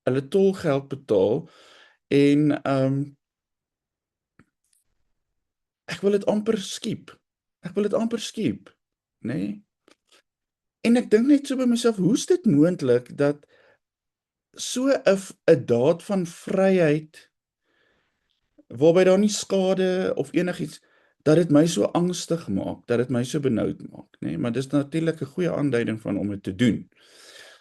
hulle tolgeld betaal en ek wil dit amper skiep. Nee. En ek dink net so by myself, hoe is dit moontlik dat so 'n daad van vryheid waarby daar nie skade of enigiets, dat dit my so angstig maak, dat dit my so benoud maak, nê? Maar dis natuurlik 'n goeie aanduiding van om dit te doen.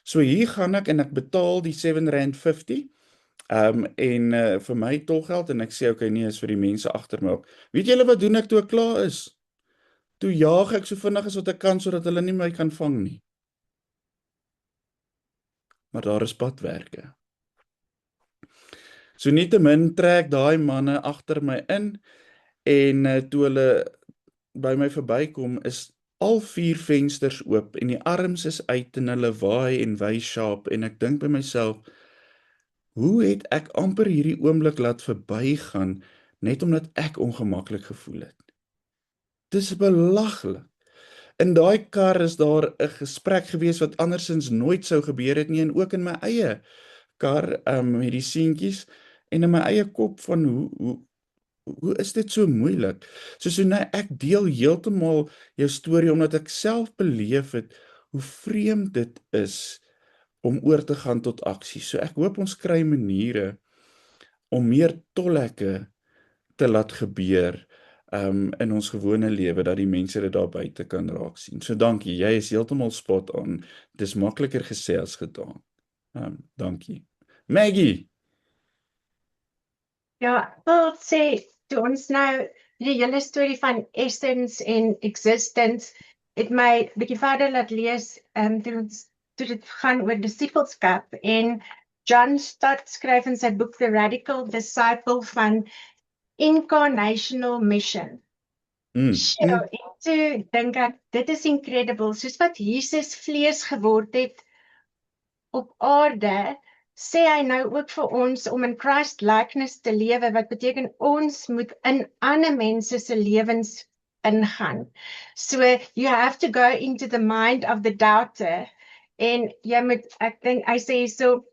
So hier gaan ek en ek betaal die R7.50 en vir my tolgeld en ek sê okay, nee, is vir die mense agter my ook. Weet julle wat doen ek toe ek klaar is? Toe jaag ek so vinnig as wat ek kan sodat hulle nie my kan vang nie. Maar daar is padwerke. So nietemin trek daai manne agter my in en toe hulle by my verbykom is al 4 vensters oop en die arms is uit en hulle waai en wys sharp en ek dink by myself, hoe het ek amper hierdie oomblik laat verbygaan net omdat ek ongemaklik gevoel het? Dis belaglik. In daai kar is daar 'n gesprek gewees wat andersins nooit sou gebeur het nie en ook in my eie kar met die seentjies en in my eie kop van hoe is dit so moeilik? So nou ek deel heeltemal jou storie omdat ek self beleef het hoe vreemd dit is om oor te gaan tot aksie. So ek hoop ons kry maniere om meer tolhekke te laat gebeur in ons gewone lewe dat die mense dit daar buite kan raak sien. So dankie, jy is heeltemal spot on. Dis makliker gesê as gedaan. Dankie. Maggie. Ja, ek wil sê, toe ons nou die hele storie van essence en existence het my bietjie verder laat lees, toe dit gaan oor disipelskap en John Stott skryf in sy boek The Radical Disciple van incarnational mission. En toe dink ek, dit is incredible, soos wat Jesus vlees geword het op aarde, sê hy nou ook vir ons om in Christ likeness te lewe, wat beteken ons moet in ander mense se lewens ingaan. So you have to go into the mind of the doubter en jy moet, ek dink hy sê so,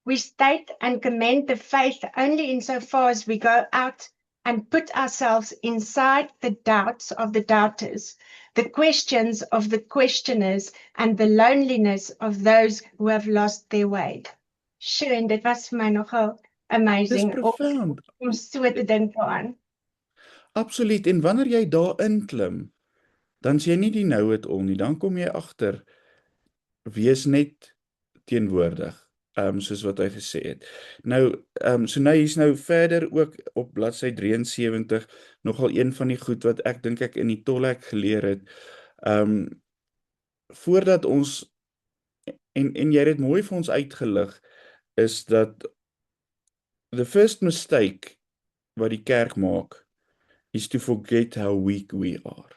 we state and commend the faith only insofar as we go out and put ourselves inside the doubts of the doubters, the questions of the questioners, and the loneliness of those who have lost their way. Sure, en dit was vir my nogal amazing om so te dink aan. Absoluut, en wanneer jy daarin klim, dan is jy nie die know-it-all nie, dan kom jy agter, wees net teenwoordig. Soos wat hy gesê het. Nou, so nou hier's nou verder ook op bladsy 73, nogal een van die goed wat ek dink ek in die tolhek geleer het, voordat ons, en jy het dit mooi vir ons uitgelig, is dat the first mistake wat die kerk maak, is to forget how weak we are.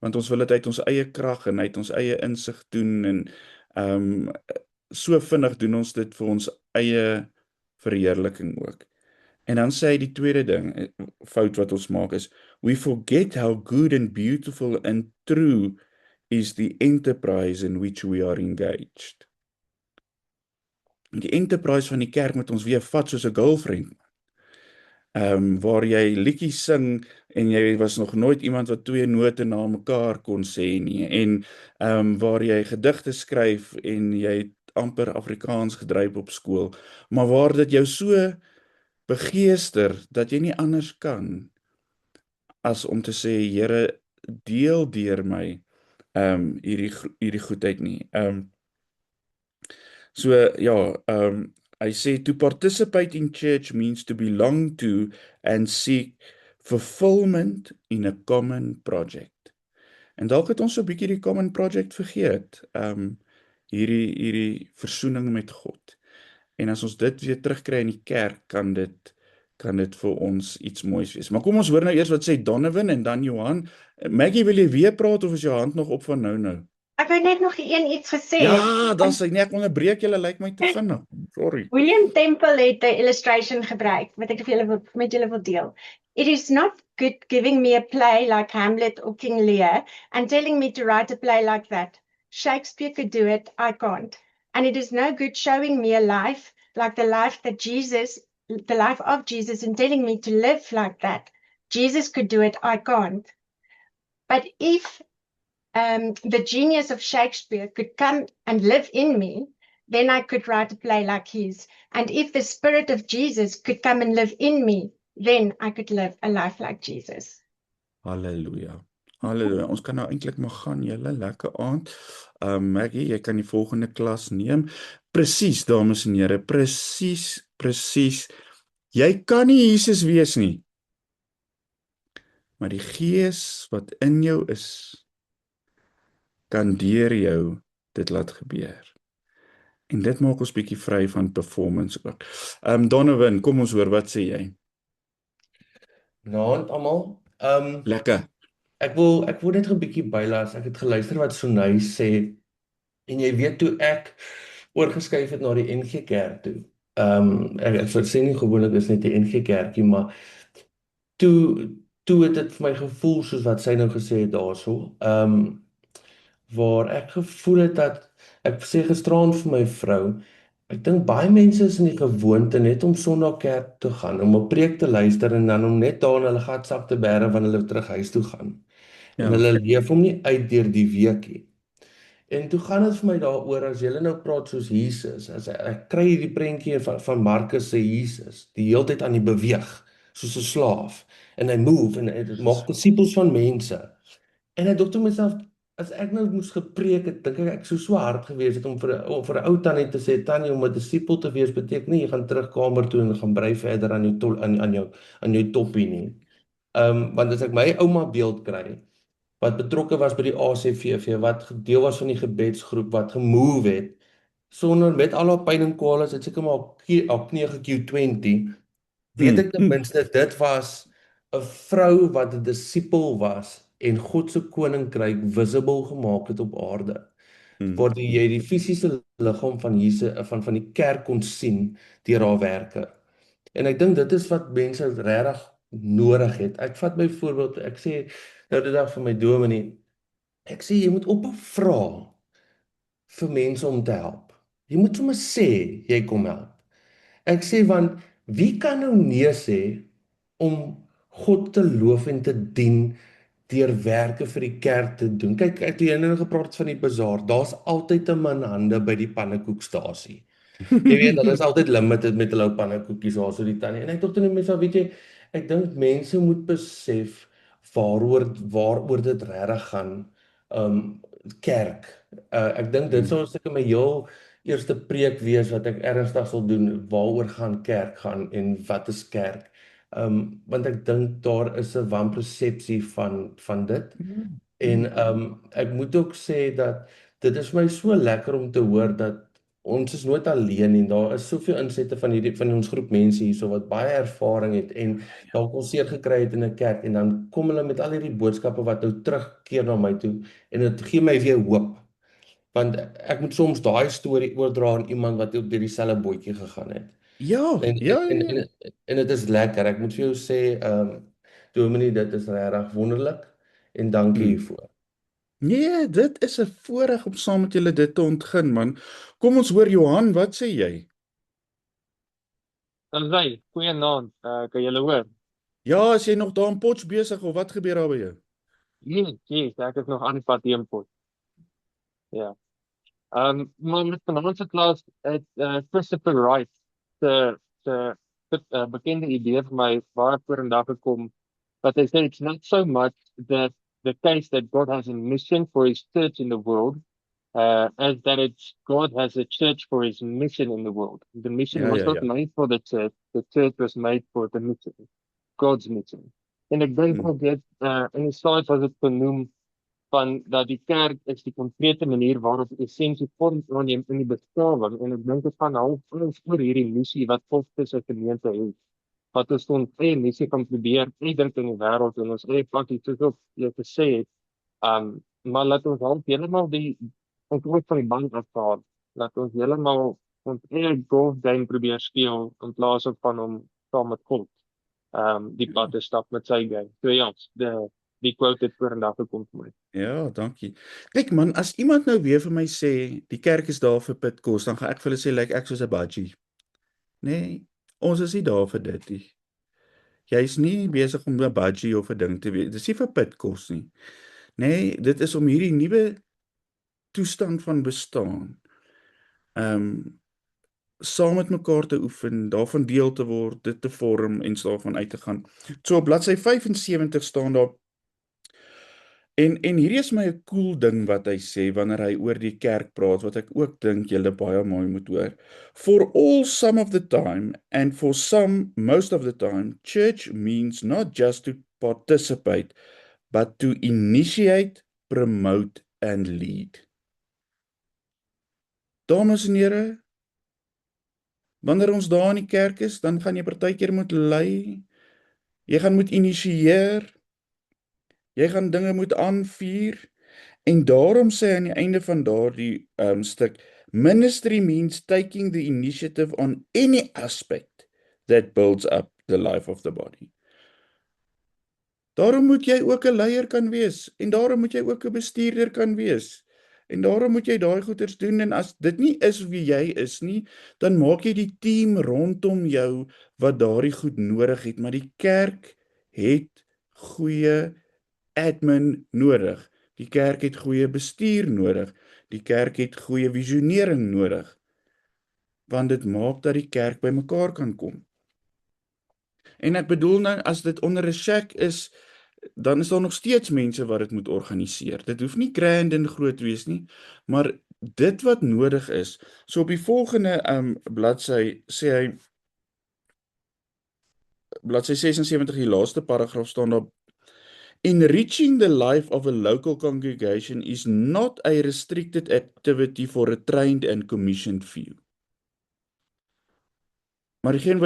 Want ons wil dit uit ons eie krag en uit ons eie insig doen en so vinnig doen ons dit vir ons eie verheerliking ook. En dan sê hy die tweede ding, fout wat ons maak is, we forget how good and beautiful and true is the enterprise in which we are engaged. Die enterprise van die kerk moet ons weer vat soos 'n girlfriend. waar jy liedjies sing en jy was nog nooit iemand wat 2 note na mekaar kon sê nie, en waar jy gedigte skryf en jy het amper Afrikaans gedryf op skool, maar waar dit jou so begeester dat jy nie anders kan as om te sê, Here, deel deur my hierdie goedheid nie. So ja, hy sê to participate in church means to belong to and seek fulfillment in a common project. En dalk het ons so 'n bietjie die common project vergeet. Hierdie versoening met God. En as ons dit weer terugkry in die kerk, kan dit vir ons iets moois wees. Maar kom ons hoor nou eers wat sê Donovan en dan Johan. Maggie, wil jy weer praat of is jou hand nog op van nou? Ek wou net nog iets gesê. Ja, dan sê nee, ek onderbreek julle, lyk my te vinnig. Sorry. William Temple het 'n illustration gebruik wat ek met julle wil deel. It is not good giving me a play like Hamlet or King Lear and telling me to write a play like that. Shakespeare could do it, I can't. And it is no good showing me a life like the life of Jesus and telling me to live like that. Jesus could do it, I can't. But if the genius of Shakespeare could come and live in me, then I could write a play like his. And if the spirit of Jesus could come and live in me, then I could live a life like Jesus. Halleluja. Halleluja. Ons kan nou eintlik maar gaan, julle, lekker aand. Maggie, jy kan die volgende klas neem. Presies, dames en here, presies. Jy kan nie Jesus wees nie. Maar die Gees wat in jou is, kan deur jou dit laat gebeur. En dit maak ons bietjie vry van performance ook. Donovan, kom ons hoor, wat sê jy? Naand almal. Lekker. Ek wil net 'n bietjie bylas. Ek het geluister wat Sonay sê en jy weet toe ek oorgeskuif het na die NG Kerk toe. Ek sê nie gewoonlik is net die NG Kerkie, maar toe het dit vir my gevoel soos wat sy nou gesê het daarso. Waar ek gevoel het dat ek sê gisteraan vir my vrou, ek dink baie mense is in die gewoonte net om Sondag kerk te gaan, om 'n preek te luister en dan om net daar in hulle gatsak te bære wanneer hulle terug huis toe gaan. Ja. En hulle leef hom nie uit deur die weekie. En toe gaan dit vir my daaroor as jy nou praat soos Jesus, as ek kry hierdie prentjie van Markus se Jesus, die heeltyd aan die beweeg, soos 'n slaaf, en hy move en hy maak disippels van mense. En ek dink toe myself, as ek nou moes gepreek het, dink ek so hard gewees het om vir 'n ou tannie te sê, tannie, om 'n disipel te wees beteken nie jy gaan terug kamer toe en gaan brei verder aan jou toppie nie. Want as ek my ouma beeld kry, wat betrokke was by die ACVV, wat deel was van die gebedsgroep, wat gemove het, sonder met al haar pyn en kwale, het seker maar op 9 Q20, weet ek ten minste, dit was 'n vrou wat 'n disipel was, en God se koninkryk visible gemaak het op aarde. Waar jy die fisiese liggaam van Jesus, van die kerk kon sien deur haar werke. En ek dink dit is wat mense regtig nodig het. Ek vat byvoorbeeld, ek sê nou die dag vir my dominee, ek sê jy moet ophou vra vir mense om te help. Jy moet sommer sê jy kom help. Ek sê want wie kan nou nee sê om God te loof en te dien deur werke vir die kerk te doen. Kyk, ek het nou gepraat van die bazaar. Daar's altyd 'n man hande by die pannekoekstasie. Jy weet, hulle is altyd limited met hulle pannekoekies daar so die tannie. En ek dink toe net myself, weet jy, ek dink mense moet besef waaroor dit regtig gaan. Kerk. Ek dink dit sou seker my heel eerste preek wees wat ek ernstig sal doen, waaroor gaan kerk gaan en wat is kerk? Want ek dink daar is 'n wanpersepsie van dit. En ek moet ook sê dat dit is my so lekker om te hoor dat ons is nooit alleen en daar is soveel insette van ons groep mense hierso wat baie ervaring het en dalk al seer gekry het in 'n kerk en dan kom hulle met al hierdie boodskappe wat nou terugkeer na my toe en dit gee my weer hoop. Want ek moet soms daai storie oordra aan iemand wat ook deur dieselfde bootjie gegaan het. Ja, En dit is lekker. Ek moet vir jou sê, Dominee, dit is regtig wonderlik en dankie hiervoor. Nee, dit is 'n voorreg om saam met julle dit te ontgin, man. Kom ons hoor Johan, wat sê jy? Dan sy, goeienaand, kan julle hoor? Ja, as jy nog daar in Potch besig of wat gebeur daar by jou? Yes, ek is nog aan die pad heenpot. Ja. Maar met vanaand se klas het Christopher Wright se bekende idee vir my baie vorendag gekom, but they say it's not so much that the case that God has a mission for his church in the world, as that it's God has a church for his mission in the world. The mission Ja, was ja, not ja. made for the church was made for the mission, God's mission. En ek dink ook dit in die slide was dit genoem van dat die kerk is die konkrete manier waarop die essensie vorm aanneem in die beschawing, en ek dink dit gaan half ons oor hierdie missie wat God vir sy gemeente het, wat ons ons eie missie kan probeer uitdruk in die wêreld en ons eie pakkie soos op jy gesê het, maar laat ons half heeltemal ons ooit van die band afhaal, laat ons heeltemal ons eie golf game probeer speel in plaas van om saam met God die pad te stap met sy game. So ja, die quote het vorendag gekom vir my. Ja, dankie. Kyk man, as iemand nou weer vir my sê, die kerk is daar vir pitkos, dan gaan ek vir hulle sê, lyk ek soos 'n budgie. Nee, ons is nie daar vir dit nie. Jy's nie besig om 'n budgie of 'n ding te wees. Dis nie vir pitkos nie. Nee, dit is om hierdie nuwe toestand van bestaan, saam met mekaar te oefen, daarvan deel te word, dit te vorm en daarvan uit te gaan. So op bladsy 75 staan daar, en hierdie is my 'n cool ding wat hy sê wanneer hy oor die kerk praat, wat ek ook dink julle baie mooi moet hoor. For all some of the time, and for some most of the time, church means not just to participate, but to initiate, promote and lead. Dames en here, wanneer ons daar in die kerk is, dan gaan jy partykeer moet lei, jy gaan moet initieer, jy gaan dinge moet aanvuur, en daarom sê hy aan die einde van daardie stuk, ministry means taking the initiative on any aspect that builds up the life of the body. Daarom moet jy ook 'n leier kan wees, en daarom moet jy ook 'n bestuurder kan wees, en daarom moet jy daai goeders doen, en as dit nie is wie jy is nie, dan maak jy die team rondom jou wat daardie goed nodig het, maar die kerk het goeie admin nodig, die kerk het goeie bestuur nodig, die kerk het goeie visionering nodig, want dit maak dat die kerk by mekaar kan kom. En ek bedoel nou, as dit onder 'n shack is, dan is daar nog steeds mense wat dit moet organiseer. Dit hoef nie grand en groot wees nie, maar dit wat nodig is. So op die volgende bladsy sê hy, bladsy 76, die laaste paragraaf staan daar, enriching the life of a local congregation is not a restricted activity for a trained and commissioned few. Maar diegene,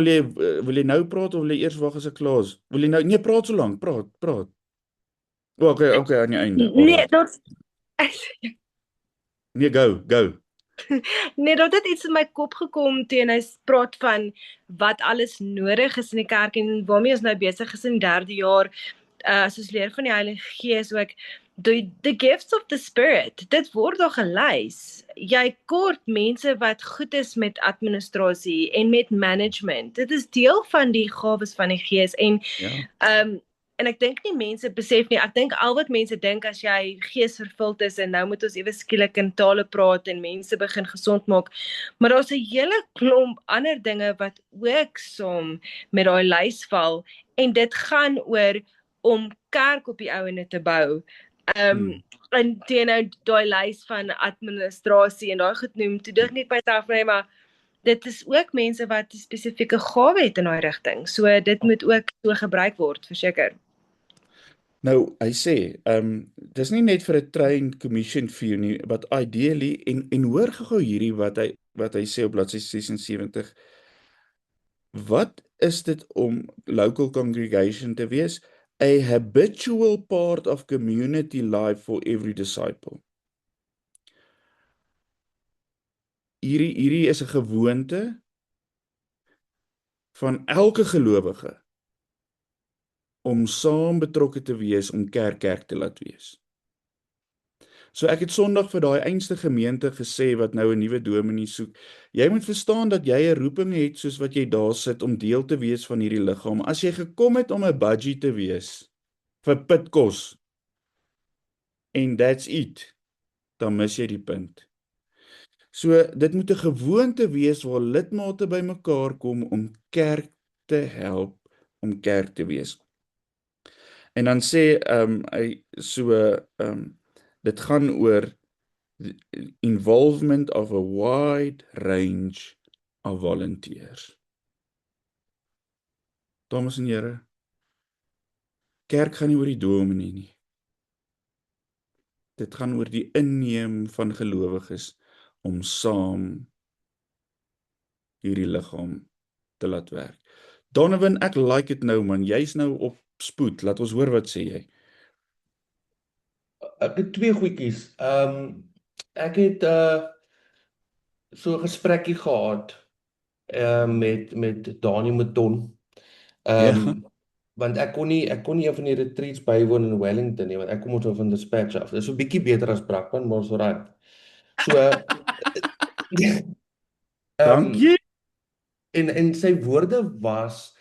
wil jy nou praat of wil jy eers wag as ek klaar is? Wil jy nou, nee, praat so lank, praat. Okay, aan die einde. Nee, dat Nee, go. nee, dat het iets in my kop gekom teen hy praat van wat alles nodig is in die kerk en waarmee ons nou besig is in die 3de jaar, as ons leer van die Heilige Gees ook, the gifts of the Spirit, dit word daar gelys. Jy kort mense wat goed is met administrasie en met management. Dit is deel van die gawes van die Gees en en ek dink nie mense besef nie, ek dink al wat mense dink as jy geesvervuld is en nou moet ons ewe skielik in tale praat en mense begin gesond maak, maar daar's 'n hele klomp ander dinge wat ook saam met daai lys val en dit gaan oor om kerk op die ouene te bou. En teen nou daai lys van administrasie en daai goed noem, toe dink ek by myself, nee, maar dit is ook mense wat 'n spesifieke gawe het in daai rigting. So dit moet ook so gebruik word, verseker. Nou, hy sê, dis nie net vir 'n trained commission few nie, but ideally, en hoor gou hierdie wat hy sê op bladsy 76, wat is dit om local congregation te wees? A habitual part of community life for every disciple. Hierdie is 'n gewoonte van elke gelowige om saam betrokke te wees om kerk te laat wees. So ek het Sondag vir daai einste gemeente gesê wat nou 'n nuwe dominee soek. Jy moet verstaan dat jy 'n roeping het soos wat jy daar sit om deel te wees van hierdie liggaam. As jy gekom het om 'n budgie te wees vir pitkos en that's it, dan mis jy die punt. So dit moet 'n gewoonte wees waar lidmate bymekaar kom om kerk te help om kerk te wees. En dan sê hy dit gaan oor the involvement of a wide range of volunteers. Dames en here, kerk gaan nie oor die dominee nie. Dit gaan oor die inneem van gelowiges om saam hierdie liggaam te laat werk. Donovan, ek like dit nou man, jy's nou op spoed, laat ons hoor wat sê jy. Ek het twee goedjies. Ek het so 'n gesprekkie gehad met Dani Mouton. Ja. Want ek kon nie een van die retreats bywoon in Wellington nie, want ek kom ons van Dispatch af. Dit is so 'n bietjie beter as Brakpan, maar so right. So Dankie. En sy woorde was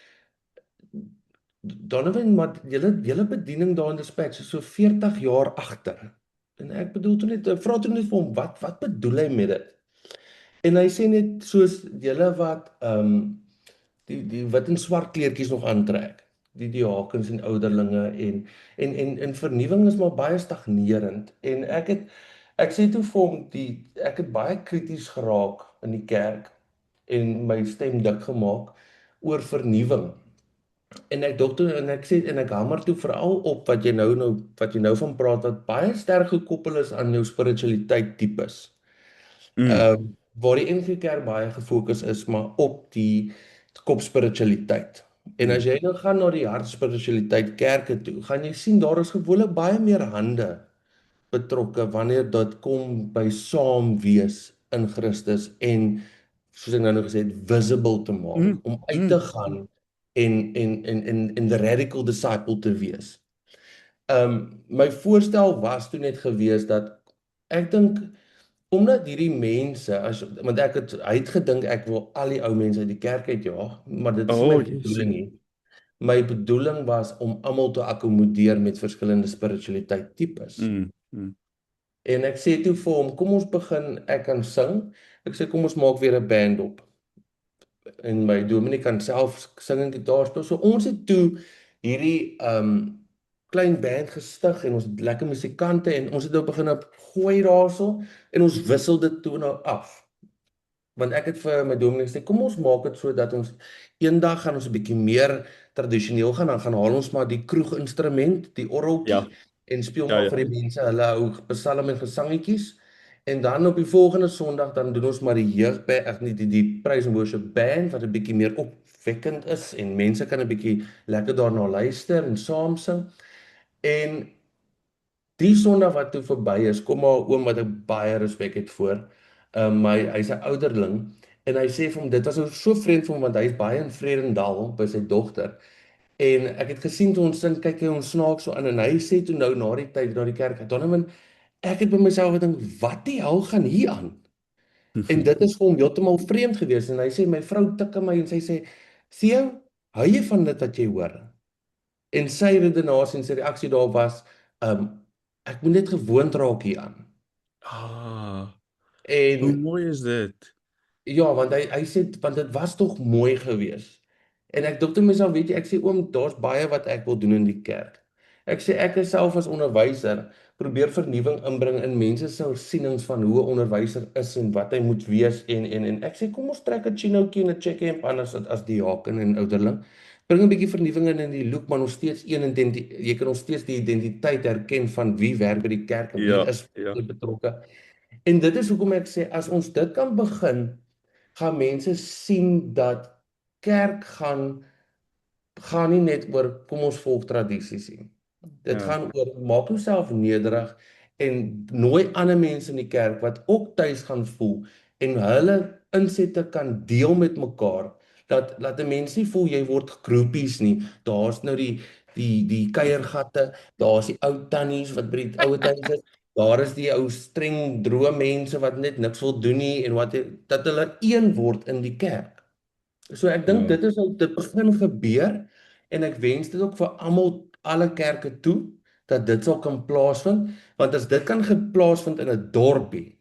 Donovan, maar julle bediening daar in Dispatch is so 40 jaar agter. En ek bedoel toe net, vra toe net vir hom, wat bedoel hy met dit? En hy sê net soos julle wat die wat in swart kleertjies nog aantrek, die diakens en ouderlinge en vernuwing is maar baie stagnerend. En ek sê toe vir hom, ek het baie krities geraak in die kerk en my stem dik gemaak oor vernuwing. En ek hamer toe veral op wat jy nou van praat, wat baie sterk gekoppel is aan jou spiritualiteit tipes. Waar die NG Kerk baie gefokus is, maar op die kopspiritualiteit. En as jy nou gaan na die hartspiritualiteit kerke toe, gaan jy sien daar is gewoonlik baie meer hande betrokke wanneer dit kom by saam wees in Christus en soos ek nou gesê het, visible te maak, om uit te gaan en the radical disciple te wees. My voorstel was toe net gewees dat ek dink omdat hierdie mense want hy het gedink ek wil al die ou mense uit die kerk uitjaag, maar dit is my bedoeling nie. My bedoeling was om almal te akkommodeer met verskillende spiritualiteit tipes. En ek sê toe vir hom, kom ons begin, ek kan sing. Ek sê kom ons maak weer 'n band op. En my dominee kan self sing en gitaar speel. So ons het toe hierdie klein band gestig en ons het lekker musikante en ons het nou begin op gooi daarso en ons wissel dit toe nou af. Want ek het vir my dominee gesê, kom ons maak dit so dat ons eendag gaan ons 'n bietjie meer tradisioneel gaan, dan gaan haal ons maar die kroeginstrument, die orgeltjie en speel maar vir die mense hulle ou psalm en gesangetjies. En dan op die volgende Sondag dan doen ons maar die jeugband, die praise and worship band wat 'n bietjie meer opwekkend is en mense kan 'n bietjie lekker daarna luister en saam sing. En die Sondag wat toe verby is, kom maar oom wat ek baie respek het voor. Hy's 'n ouderling en hy sê vir hom dit was so vreemd vir hom want hy's baie in Vredendal by sy dogter. En ek het gesien toe ons sing, kyk hy ons snaak so aan en hy sê toe nou na die tyd na die kerk, Donovan, ek het by myself gedink, wat die hel gaan hier aan? En dit is vir hom heeltemal vreemd gewees en hy sê my vrou tik aan my en sy sê, "Theo, hou jy van dit wat jy hoor?" En sy redenasie en sy reaksie daar was, ek moet net gewoond raak hieraan. En hoe mooi is dit? Ja, want hy sê, want dit was tog mooi gewees. En ek dink toe myself, weet jy, ek sê oom, daar's baie wat ek wil doen in die kerk. Ek sê ek is self as onderwyser probeer vernuwing inbring in mense se sienings van hoe 'n onderwyser is en wat hy moet wees en ek sê kom ons trek 'n chinoutjie en 'n check-in anders as diaken en ouderling. Bring 'n bietjie vernuwing in die look, maar nog steeds jy kan nog steeds die identiteit herken van wie werk by die kerk en wie is betrokke. En dit is hoekom ek sê as ons dit kan begin, gaan mense sien dat kerk gaan nie net oor kom ons volg tradisies nie. Dit gaan oor maak jouself nederig en nooi ander mense in die kerk wat ook tuis gaan voel en hulle insette kan deel met mekaar. Dat 'n mens nie voel jy word groepies nie. Daar's nou die kuiergatte, daar's die ou tannies wat by die ouer huis is Daar is die ou streng droë mense wat net niks wil doen nie en wat dat hulle een word in die kerk. So ek dink Ja. dit begin gebeur en ek wens dit ook vir almal, alle kerke toe, dat dit sal kan plaasvind, want as dit kan plaasvind in 'n dorpie,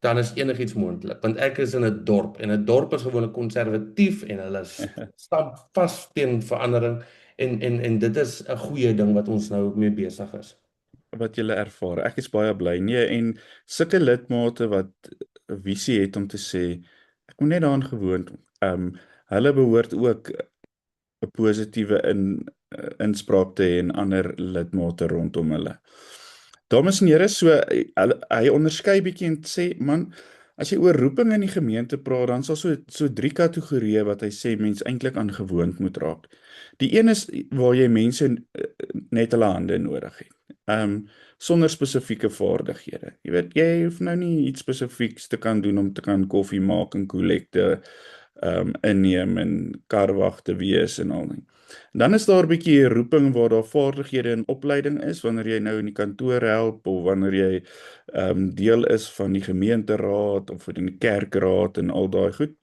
dan is enigiets moontlik, want ek is in 'n dorp en 'n dorp is gewoonlik konservatief en hulle stamp vas teen verandering en dit is 'n goeie ding wat ons nou mee besig is. Wat julle ervaar. Ek is baie bly. Nee, en sulke lidmate wat 'n visie het om te sê, ek moet net daaraan gewoond. Hulle behoort ook 'n positiewe inspraak te hê en ander lidmate rondom hulle. Dames en here, so hy onderskei bietjie en sê, man, as jy oor roeping in die gemeente praat, dan sal so 3 kategorieë wat hy sê mens eintlik aan gewoond moet raak. Die een is waar jy mense net hulle hande nodig het. Sonder spesifieke vaardighede. Jy weet, jy hoef nou nie iets spesifieks te kan doen om te kan koffie maak en kollekte inneem en karwag te wees en al nie. Dan is daar 'n bietjie roeping waar daar vaardighede en opleiding is, wanneer jy nou in die kantoor help of wanneer jy deel is van die gemeenteraad of in die kerkraad en al daai goed.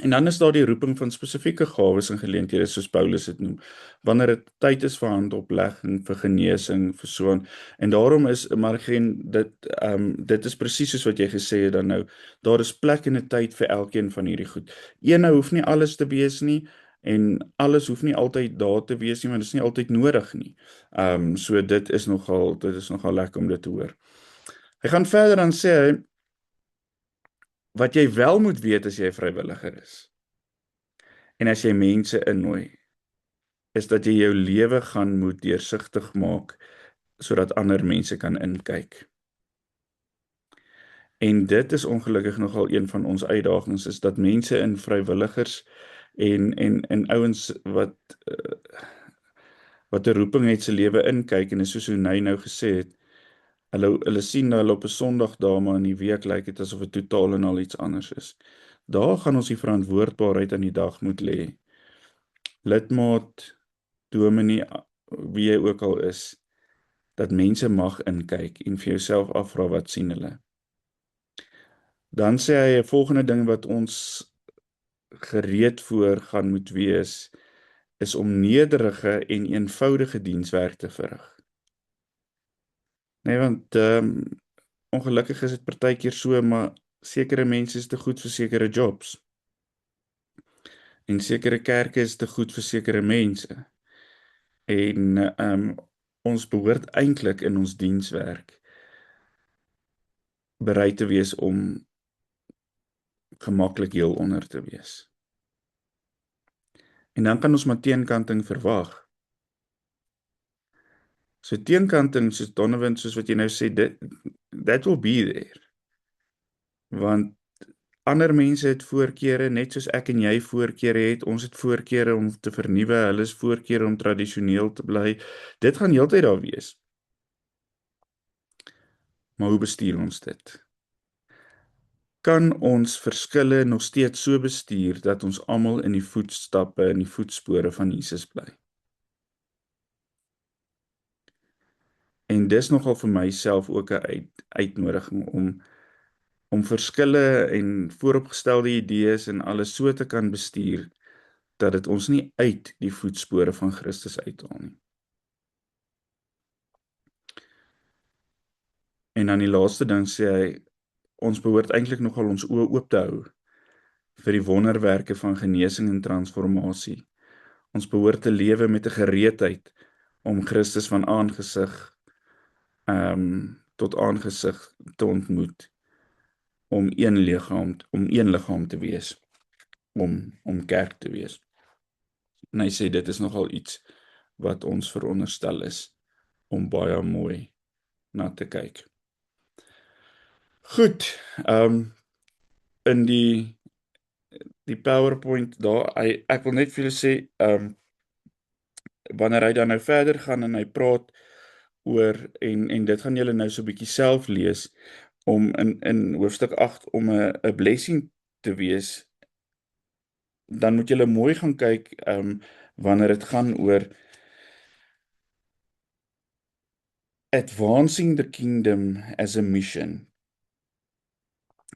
En dan is daar die roeping van spesifieke gawes en geleenthede soos Paulus dit noem, wanneer dit tyd is vir handoplegging, vir genesing, vir so aan. En daarom is Margien dit is presies soos wat jy gesê het dan nou, daar is plek en 'n tyd vir elkeen van hierdie goed. Een hoef nie alles te wees nie en alles hoef nie altyd daar te wees nie, maar dit is nie altyd nodig nie. So dit is nogal lekker om dit te hoor. Hy gaan verder dan sê hy, wat jy wel moet weet as jy 'n vrywilliger is, en as jy mense innooi, is dat jy jou lewe gaan moet deursigtig maak, sodat ander mense kan inkyk. En dit is ongelukkig nogal een van ons uitdagings, is dat mense in vrywilligers en ouens wat 'n roeping het se lewe inkyk, en is soos hoe hy nou gesê het, hulle sien hulle op 'n Sondag daar, maar in die week lyk dit asof dit totaal en al iets anders is. Daar gaan ons die verantwoordbaarheid aan die dag moet lê. Lidmaat, dominee, wie jy ook al is, dat mense mag inkyk en vir jouself afvra wat sien hulle. Dan sê hy 'n volgende ding wat ons gereed voor gaan moet wees, is om nederige en eenvoudige dienswerk te verrig. Nee, want ongelukkig is dit partykeer so, maar sekere mense is te goed vir sekere jobs. En sekere kerke is te goed vir sekere mense. En ons behoort eintlik in ons dienswerk bereid te wees om gemaklik heel onder te wees. En dan kan ons maar teenkanting verwag. So teenkanting, soos Donovan, soos wat jy nou sê, that will be there. Want ander mense het voorkeure, net soos ek en jy voorkeure het, ons het voorkeure om te vernuwe, hulle is voorkeure om tradisioneel te bly. Dit gaan heeltyd daar wees. Maar hoe bestuur ons dit? Kan ons verskille nog steeds so bestuur dat ons almal in die voetstappe en die voetspore van Jesus bly? En dis nogal vir myself ook 'n uitnodiging om verskille en vooropgestelde idees en alles so te kan bestuur dat dit ons nie uit die voetspore van Christus uithaal nie. En dan die laaste ding sê hy, ons behoort eintlik nogal ons oë oop te hou vir die wonderwerke van genesing en transformasie. Ons behoort te lewe met 'n gereedheid om Christus van aangesig tot aangesig te ontmoet, om een liggaam te wees, om kerk te wees. En hy sê dit is nogal iets wat ons veronderstel is om baie mooi na te kyk. Goed, in die PowerPoint daar, ek wil net vir julle sê, wanneer hy dan nou verder gaan en hy praat oor, en dit gaan julle nou so 'n bietjie self lees, om in hoofstuk 8 om 'n blessing te wees, dan moet julle mooi gaan kyk, wanneer dit gaan oor advancing the kingdom as a mission.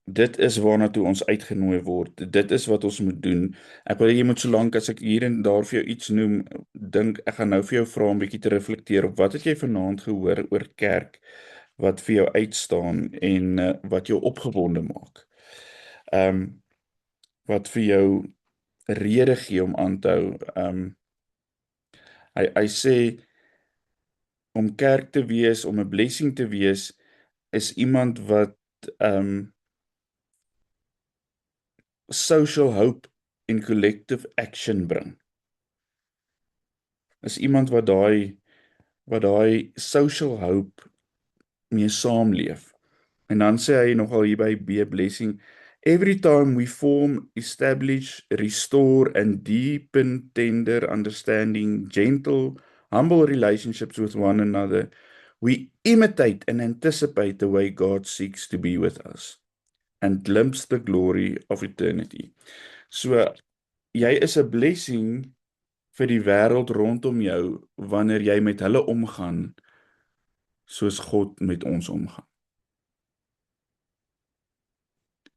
Dit is waarna toe ons uitgenooi word. Dit is wat ons moet doen. Ek wil jy moet solank as ek hier en daar vir jou iets noem, dink ek gaan nou vir jou vra 'n bietjie te reflekteer op wat het jy vanaand gehoor oor kerk wat vir jou uitstaan en wat jou opgewonde maak. Wat vir jou 'n rede gee om aan te hou. Hy sê om kerk te wees, om 'n blessing te wees, is iemand wat social hope en collective action bring. Is iemand wat daai social hope mee saamleef. En dan sê hy nogal hier by be a blessing, every time we form, establish, restore and deepen tender understanding, gentle, humble relationships with one another, we imitate and anticipate the way God seeks to be with us and glimpse the glory of eternity. So, jy is 'n blessing vir die wêreld rondom jou wanneer jy met hulle omgaan soos God met ons omgaan.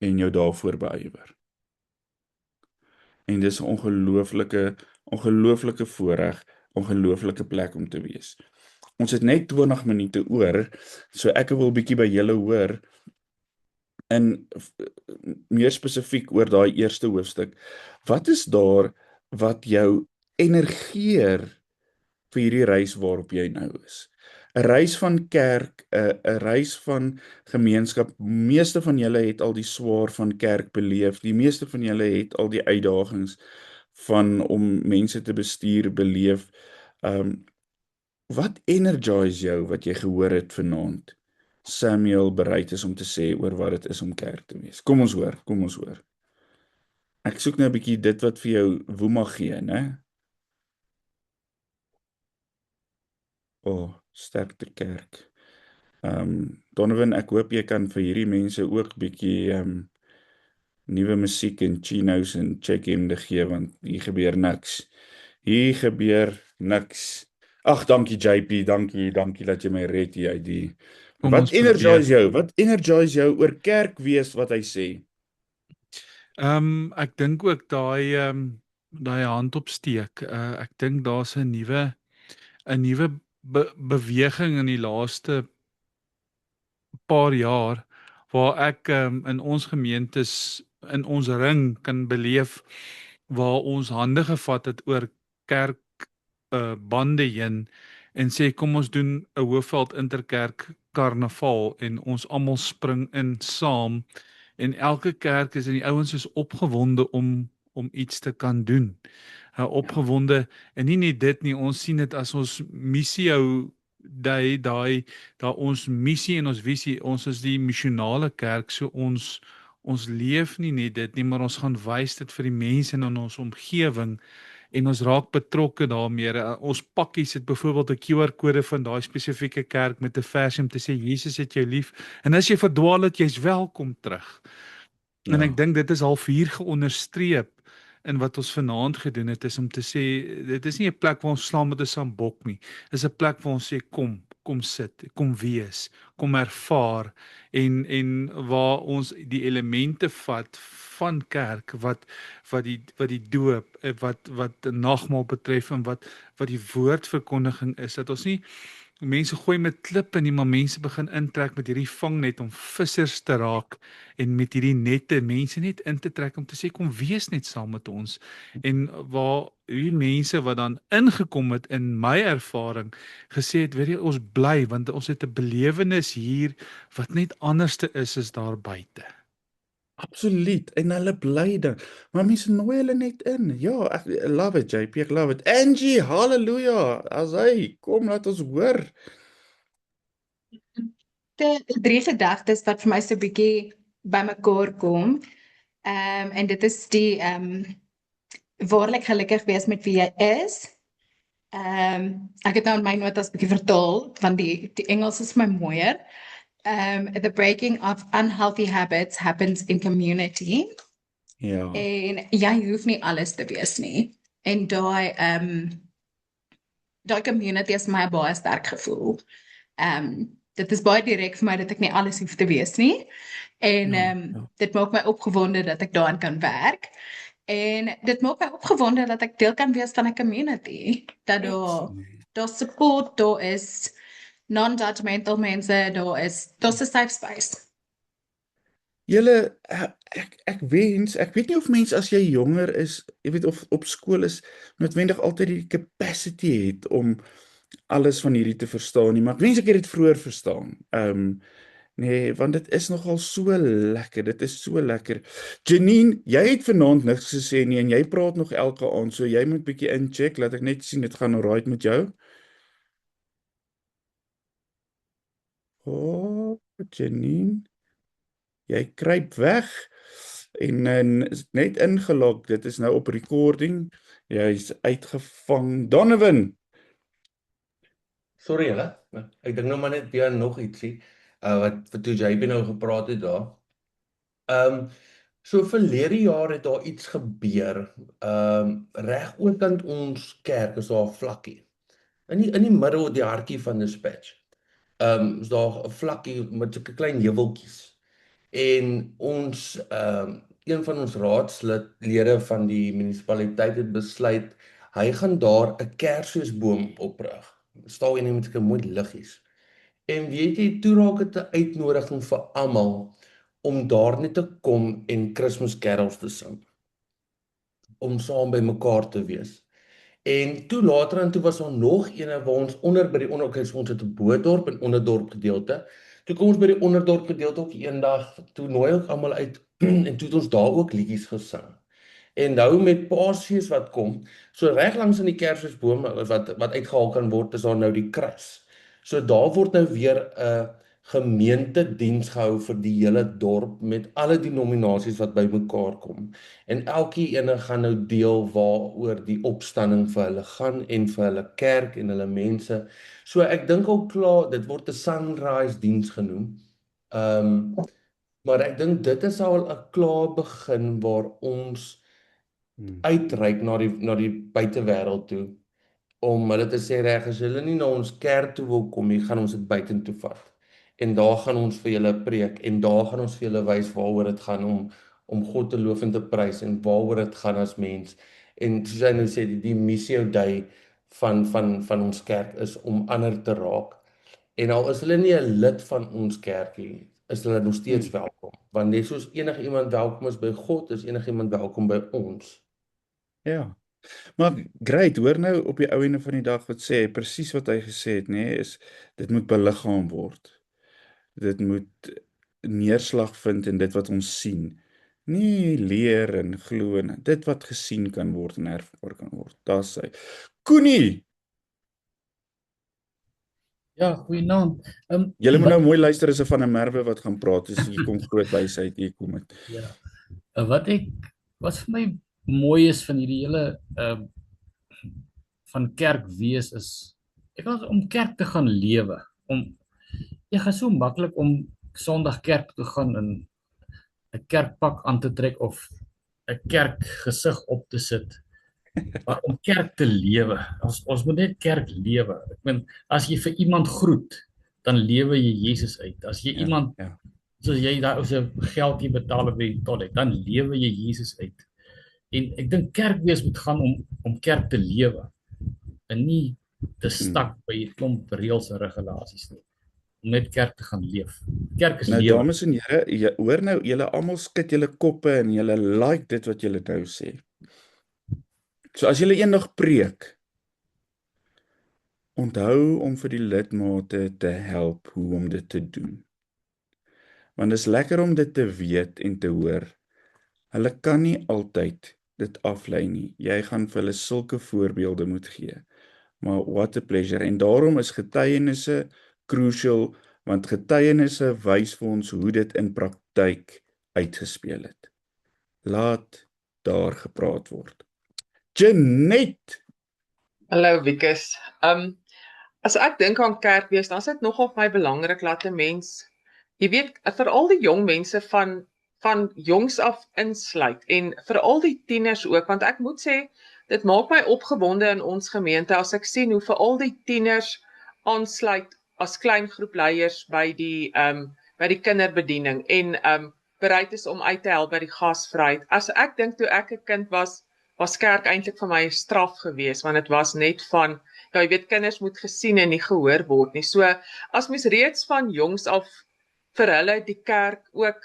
En jou daarvoor beywer. En dis 'n ongelooflike voorreg, ongelooflike plek om te wees. Ons het net 20 minute oor, so ek wil 'n bietjie by julle hoor en meer spesifiek oor daai eerste hoofstuk. Wat is daar wat jou energieer vir hierdie reis waarop jy nou is? 'n Reis van kerk, 'n reis van gemeenskap. Meeste van julle het al die swaar van kerk beleef. Die meeste van julle het al die uitdagings van om mense te bestuur beleef. Wat energise jou wat jy gehoor het vanaand? Samuel bereid is om te sê oor wat dit is om kerk te wees. Kom ons hoor. Ek soek nou 'n bietjie dit wat vir jou woema gee, né? Sterkte kerk. Donovan, ek hoop jy kan vir hierdie mense ook bietjie nuwe musiek en chinos en check-in gee, want hier gebeur niks. Ag, dankie JP, dankie dat jy my red hier uit die. Wat energise jou oor kerk wees wat hy sê? Ek dink ook daai hand opsteek. Ek dink daar's 'n nuwe beweging in die laaste paar jaar waar ek in ons gemeentes in ons ring kan beleef waar ons hande gevat het oor kerk bande heen en sê kom ons doen 'n Hoëveld Interkerk karnaval en ons almal spring in saam en elke kerk is en die ouens is opgewonde om iets te kan doen. Opgewonde en nie net dit nie, ons sien dit as ons missie hou daai ons missie en ons visie, ons is die missionale kerk, so ons leef nie net dit nie, maar ons gaan wys dit vir die mense in ons omgewing en ons raak betrokke daarmee. Ons pakkies het byvoorbeeld 'n QR-kode van daai spesifieke kerk met 'n versie om te sê Jesus het jou lief en as jy verdwaal het, jy's welkom terug. Ja. En ek dink dit is half hier geonderstreep in wat ons vanaand gedoen het, is om te sê, dit is nie 'n plek waar ons slaan met 'n sambok nie, dit is 'n plek waar ons sê, kom sit, kom wees, kom ervaar, en waar ons die elemente vat van kerk, wat die doop, wat nagmaal betref, en wat die woordverkondiging is, dat ons nie mense gooi met klippe nie, maar mense begin intrek met hierdie vangnet om vissers te raak en met hierdie nette mense net in te trek om te sê kom wees net saam met ons. En waar hierdie mense wat dan ingekom het in my ervaring gesê het, weet jy, ons bly want ons het 'n belewenis hier wat net anderste is daar buite. Absoluut, en hulle bly dan. Maar mense nooi hulle net in. Ja, ek love it, JP, ek love it. Angie, hallelujah, as hy, kom, laat ons hoor. De 3 gedagtes wat vir my so 'n bietjie bymekaar kom. En dit is die waarlik gelukkig wees met wie jy is. Ek het nou in my notas bietjie vertaal, want die Engels is my mooier. The breaking of unhealthy habits happens in community. Ja. En jy hoef nie alles te wees nie. En daai community is my baie sterk gevoel. Dit is baie direk vir my dat ek nie alles hoef te wees nie. En dit maak my opgewonde dat ek daaraan kan werk. En dit maak my opgewonde dat ek deel kan wees van 'n community. Dat daar support, daar is non-judgmental mense, daar's 'n safe space. Julle, ek wens, ek weet nie of mense as jy jonger is, jy weet of op skool is, noodwendig altyd die capacity het om alles van hierdie te verstaan nie, maar ek wens ek het dit vroeër verstaan. Nee, want dit is nogal so lekker, dit is so lekker. Janine, jy het vanaand niks gesê nie, en jy praat nog elke aand, so jy moet bietjie incheck, laat ek net sien, dit gaan alright met jou. Oh, Janine, jy kruip weg, en is net ingelog, dit is nou op recording, jy is uitgevang. Donovan! Sorry julle, ek dink nou maar net weer nog ietsie, wat toe JB nou gepraat het daar. So verlede jaar het daar iets gebeur, reg oorkant ons kerk is daar 'n vlakkie, in die middel die hartjie van Dispatch, is daar 'n vlakkie met sulke klein heuweltjies, en ons, een van ons raadslede van die munisipaliteit het besluit, hy gaan daar 'n kersfeesboom oprig, stal en met sulke mooi liggies. En weet jy, toe raak dit 'n uitnodiging vir almal om daar net te kom en Christmas carols te sing, om saam by mekaar te wees. En toe later en toe was daar nog ene waar ons onder by die onderkant, ons het 'n Boedorp en onderdorp gedeelte. Toe kom ons by die onderdorp gedeelte ook eendag, toe nooi ons almal uit en toe het ons daar ook liedjies gesing. En nou met Paasfees wat kom, so reg langs in die kersfeesboom wat uitgehaal kan word, is daar nou die kruis. So daar word nou weer 'n gemeentediens gehou vir die hele dorp met alle denominasies wat bymekaar kom. En elkeen gaan nou deel waaroor die opstanding vir hulle gaan en vir hulle kerk en hulle mense. So ek dink al klaar, dit word 'n sunrise diens genoem. Maar ek dink dit is al 'n klaar begin waar ons uitreik na die buitewêreld toe, om hulle te sê reg, as julle nie na ons kerk toe wil kom nie, gaan ons dit buitentoe vat. En daar gaan ons vir julle preek, en daar gaan ons vir julle wys waaroor dit gaan om God te loof en te prys, en waaroor dit gaan as mens. En soos hy nou sê, die Missio Dei van ons kerk is om ander te raak. En al is hulle nie 'n lid van ons kerk nie, is hulle nog steeds welkom. Want net soos enige iemand welkom is by God, is enige iemand welkom by ons. Ja, maar great, hoor nou op die ou einde van die dag wat sê hy, presies wat hy gesê het, nee, is, dit moet beliggaam word. Dit moet neerslag vind in dit wat ons sien. Nie leer en glo en dit wat gesien kan word en ervaar kan word. Daar sê Koenie, Ja, goeienaand. julle moet nou mooi luister as 'n van 'n Merwe wat gaan praat, as hier kom groot wysheid, hier kom dit. Ja. Wat vir my mooi is van hierdie hele van kerk wees is, ek was om kerk te gaan lewe. Jy gaan so maklik om Sondag kerk te gaan en 'n kerkpak aan te trek of 'n kerkgesig op te sit. Maar om kerk te lewe, ons moet net kerk lewe. Ek meen, as jy vir iemand groet, dan lewe jy Jesus uit. As jy iemand, soos jy daar ons 'n geldjie betaal by die toilet, dan lewe jy Jesus uit. En ek dink kerk wees moet gaan om kerk te lewe en nie te stak by 'n klomp reëls en regulasies nie. Om net kerk te gaan leef. Kerk is Nou lewe. dames en here, hoor nou, julle almal skud julle koppe en julle like dit wat julle nou sê. So as julle eendag preek, onthou om vir die lidmate te help hoe om dit te doen. Want dit is lekker om dit te weet en te hoor. Hulle kan nie altyd dit aflei nie. Jy gaan vir hulle sulke voorbeelde moet gee. Maar what a pleasure. En daarom is getuienisse crucial, want getuienisse wys vir ons hoe dit in praktyk uitgespeel het. Laat daar gepraat word. Jeanette! Hallo Wikus. As ek dink aan kerk wees, dan is dit nogal vir my belangrik dat 'n mens, jy weet, veral die jong mense van jongs af insluit en veral die tieners ook, want ek moet sê, dit maak my opgewonde in ons gemeente as ek sien hoe veral die tieners aansluit as klein groep leiers by die kinderbediening en bereid is om uit te help by die gasvryheid. As ek dink toe ek 'n kind was kerk eintlik vir my 'n straf geweest, want dit was net van ja, jy weet kinders moet gesien en nie gehoor word nie. So as mens reeds van jongs af vir hulle die kerk ook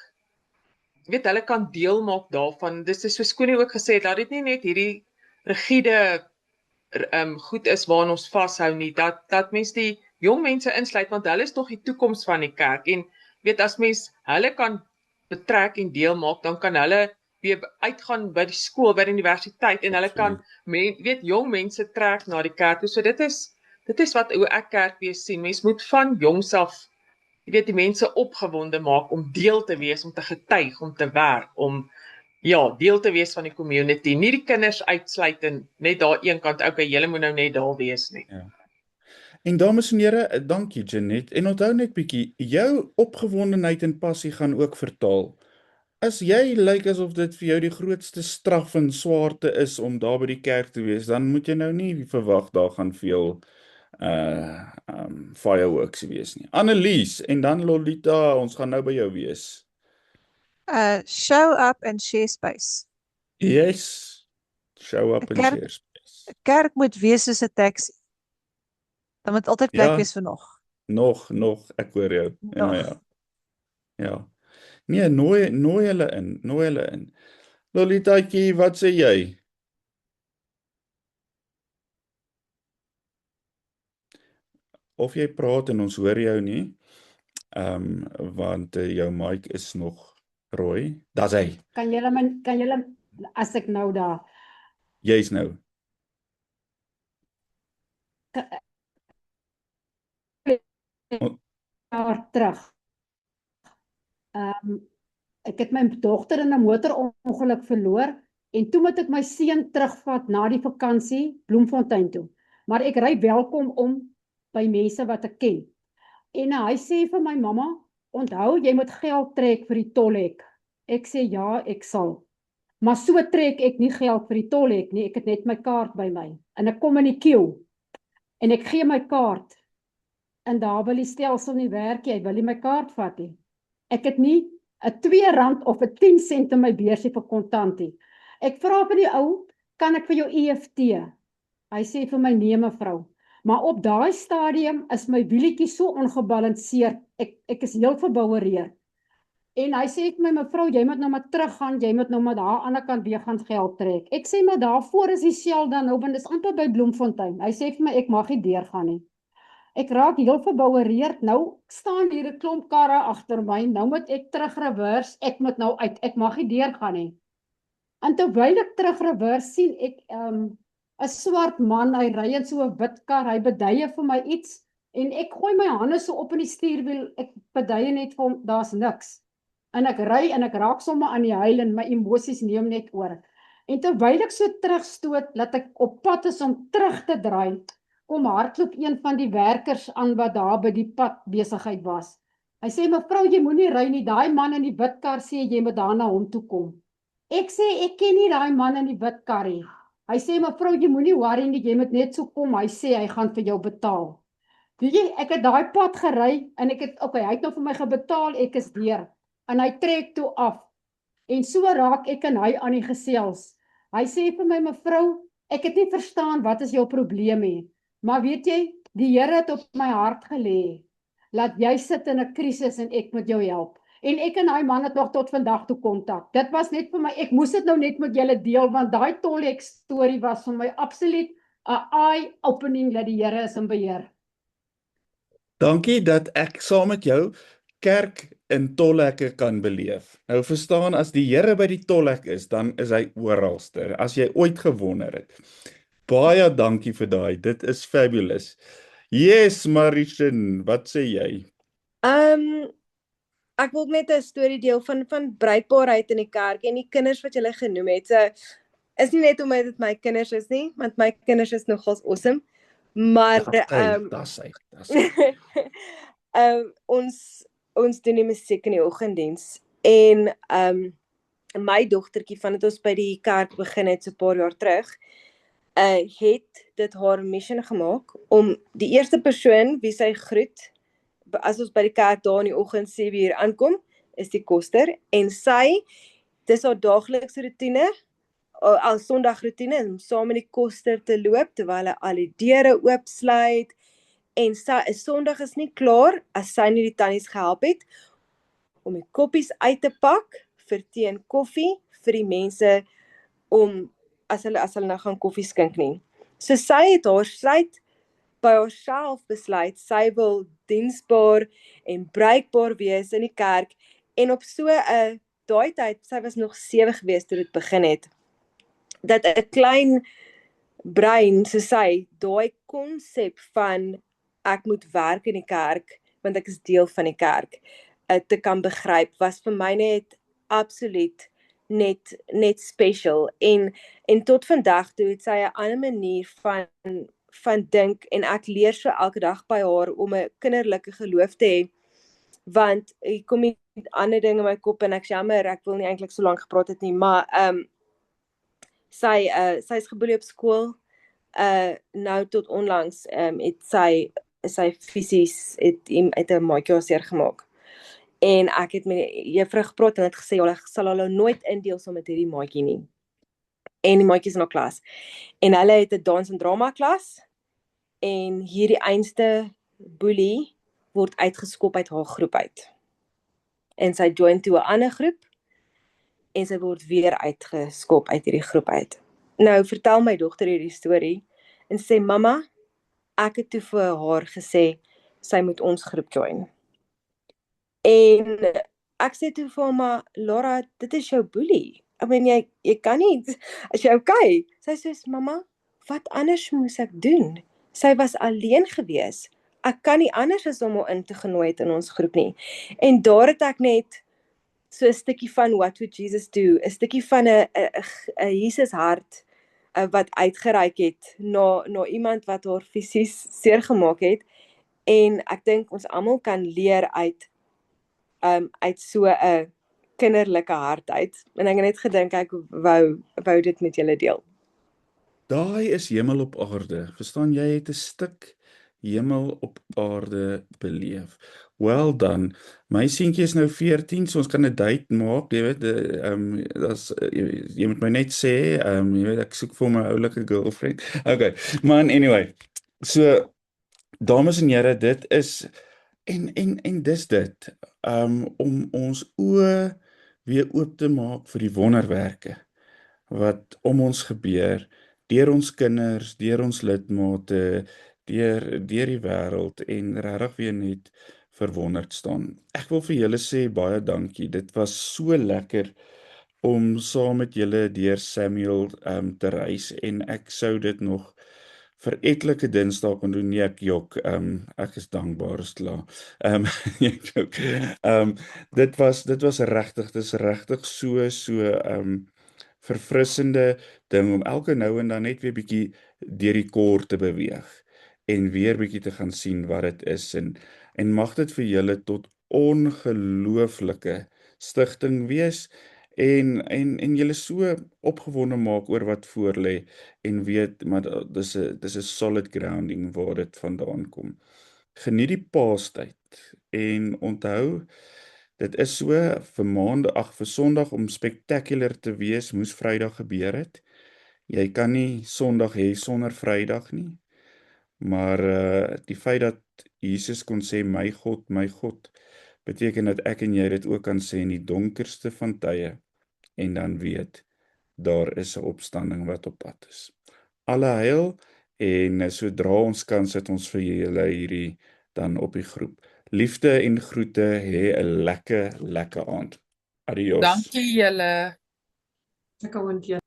weet hulle kan deel maak daarvan. Dis soos Koenie ook gesê het, dat dit nie net hierdie rigiede goed is waaraan ons vashou nie, dat mens die jong mense insluit, want hulle is tog die toekoms van die kerk. En weet as mens hulle kan betrek en deel maak, dan kan hulle weer uitgaan by die skool, by die universiteit en hulle kan jong mense trek na die kerk. So dit is wat hoe ek kerkwees sien. Mens moet van jongs af die mense opgewonde maak om deel te wees, om te getuig, om te werk, om deel te wees van die community. Nie die kinders uitsluit en net daar een kant, okay, julle moet nou net daar wees nie. Ja. En dames en here, dankie Janet. En onthou net bietjie, jou opgewondenheid en passie gaan ook vertaal. As jy lyk asof dit vir jou die grootste straf en swaarte is om daar by die kerk te wees, dan moet jy nou nie verwag daar gaan veel fireworks wees nie. Annelies en dan Lolita, ons gaan nou by jou wees. Show up and share space. Yes, show up and share space. 'n Kerk moet wees soos 'n taxi. Dan moet altyd plek wees vir nog. Nog, ek hoor jou. Ja. Nee, nooi hulle in. Lolitaatjie, wat sê jy? Of jy praat en ons hoor jou nie, want jou mic is nog rooi. Daar's hy. Kan julle as ek nou daar Jy's nou. Terug. Ek het my dogter in 'n motorongeluk verloor en toe moet ek my seun terugvat na die vakansie Bloemfontein toe. Maar ek ry welkom om by mense wat ek ken. En hy sê vir my mamma, onthou jy moet geld trek vir die tolhek. Ek sê ja, ek sal. Maar so trek ek nie geld vir die tolhek nie, ek het net my kaart by my. En ek kom in die queue en ek gee my kaart. En daar wil die stelsel nie werk, jy wil nie my kaart vat nie. Ek het nie 'n R2 of 'n 10 sent in my beursie vir kontant nie. Ek vra vir die ou, kan ek vir jou EFT? Hy sê vir my nee mevrou. Maar op daai stadium is my wielietjie so ongebalanseerd. Ek is heel verboureerd. En hy sê vir my mevrou, jy moet nou maar teruggaan, jy moet nou maar daar aan die ander kant weer gaan geld trek. Ek sê maar daarvoor is die Shell dan nou, want dis amper by Bloemfontein. Hy sê vir my ek mag nie deurgaan nie. Ek raak heel verboureerd. Nou staan hier 'n klomp karre agter my. Nou moet ek terug reverse. Ek moet nou uit. Ek mag nie deurgaan nie. En terwyl ek terug reverse sien ek 'n swart man, hy ry in so 'n wit kar. Hy beduie vir my iets en ek gooi my hande so op in die stuurwiel. Ek beduie net vir hom, daar's niks. En ek ry en ek raak sommer aan die huil en my emosies neem net oor. En terwyl ek so terugstoot, laat ek op pad is om terug te draai, kom hardloop een van die werkers aan wat daar by die pad besigheid was. Hy sê, mevrou, jy moenie ry nie, daai man in die wit kar sê, jy moet daar na hom toe kom. Ek sê, ek ken nie daai man in die wit kar nie. Hy sê, mevrou, jy moenie worry nie, jy moet net so kom, hy sê, hy gaan vir jou betaal. Weet jy, ek het daai pad gery, en hy het nou vir my gebetaal, ek is deur, en hy trek toe af, en so raak ek en hy aan die gesels. Hy sê vir my, mevrou, ek het nie verstaan, wat is jou probleem hier? Maar weet jy, die Here het op my hart gelê, laat jy sit in 'n krisis en ek moet jou help. En ek en daai man het nog tot vandag toe kontak. Dit was net vir my, ek moes dit nou net met julle deel, want daai tolhek storie was vir my absoluut 'n eye-opening dat die Here is in beheer. Dankie dat ek saam met jou kerk in tolhekke kan beleef. Nou verstaan, as die Here by die tolhek is, dan is hy oralste, as jy ooit gewonder het. Baie dankie vir daai, dit is fabulous. Yes, Marishin, wat sê jy? Ek wil net 'n storie deel van bruikbaarheid in die kerk en die kinders wat julle genoem het. So, is nie net omdat dit my kinders is nie, want my kinders is nogals awesome. Maar Das hy. ons doen die musiek in die oggenddiens en my dogtertjie van dit ons by die kerk begin het so 'n paar jaar terug, het dit haar mission gemaak om die eerste persoon wie sy groet as ons by die kerk daar in die oggend 7:00 aankom, is die koster en dis haar daaglikse roetine, al Sondagroetine om saam met die koster te loop terwyl hy al die deure oopsluit en Sondag is nie klaar as sy nie die tannies gehelp het om die koppies uit te pak vir tee en koffie vir die mense om as hulle nou gaan koffie skink nie. So sy het by haarself besluit sy wil diensbaar en bruikbaar wees in die kerk en op so 'n daai tyd, sy was nog 7 gewees toe dit begin het, dat 'n klein brein soos sy, daai konsep van ek moet werk in die kerk, want ek is deel van die kerk, te kan begryp, was vir my net absoluut net special, en tot vandag toe het sy 'n ander manier van dink, en ek leer so elke dag by haar om 'n kinderlike geloof te hê, want ek kom nie ander dinge in my kop, en ek jammer, ek wil nie eintlik so lank gepraat het nie, maar sy is geboelie op skool, nou tot onlangs het sy fisies het 'n maatjie seer gemaak. En ek het met die juffrou gepraat en het gesê, hulle sal hulle nooit indeel saam met hierdie maatjie nie. En die maatjie is in haar klas. En hulle het 'n dans en drama klas, en hierdie einste boelie word uitgeskop uit haar groep uit. En sy join toe 'n ander groep, en sy word weer uitgeskop uit hierdie groep uit. Nou vertel my dogter hierdie storie, en sê, mamma, ek het toe vir haar gesê, sy moet ons groep join. En ek sê toe vir haar, maar Laura, dit is jou boelie. I mean, jy kan nie, is jy okay? Sy sê, mamma, wat anders moes ek doen? Sy was alleen gewees. Ek kan nie anders as om haar in te genooi het in ons groep nie. En daar het ek net so 'n stukkie van What Would Jesus Do, 'n stukkie van 'n Jesus hart wat uitgereik het na iemand wat haar fisies seer gemaak het. En ek dink ons almal kan leer uit so 'n kinderlike hart uit. En ek het net gedink ek wou dit met julle deel. Daai is hemel op aarde. Verstaan, jy het 'n stuk hemel op aarde beleef. Well done. My seentjie is nou 14, so ons kan 'n date maak, jy weet, jy moet my net sê, jy weet, ek soek vir my oulike girlfriend. Okay, man, anyway. So, dames en here, dit is, en dis dit, om ons oë weer oop te maak vir die wonderwerke, wat om ons gebeur, deur ons kinders, deur ons lidmate, deur die wêreld, en regtig weer net verwonderd staan. Ek wil vir julle sê baie dankie. Dit was so lekker om saam met julle deur Samuel te reis, en ek sou dit nog vir etlike Dinsdae kon doen. Nee, ek jok, ek is dankbaar, is klaar. Dit was regtig, dit is regtig so verfrissende ding om elke nou en dan net weer bietjie deur die kor te beweeg en weer bietjie te gaan sien wat dit is, en mag dit vir julle tot ongelooflike stigting wees, en julle so opgewonde maak oor wat voor lê, en weet, maar dis 'n solid grounding waar dit vandaan kom. Geniet die Paastyd, en onthou, dit is so vir Sondag om spectacular te wees, moes Vrydag gebeur het. Jy kan nie Sondag hê sonder Vrydag nie, maar die feit dat Jesus kon sê, my God, beteken dat ek en jy dit ook kan sê in die donkerste van tye, en dan weet, daar is 'n opstanding wat op pad is. Alle heil, en sodra ons kan, sit ons vir julle hierdie dan op die groep. Liefde en groete, hê 'n lekker aand. Adios. Dankie julle. Lekker aand.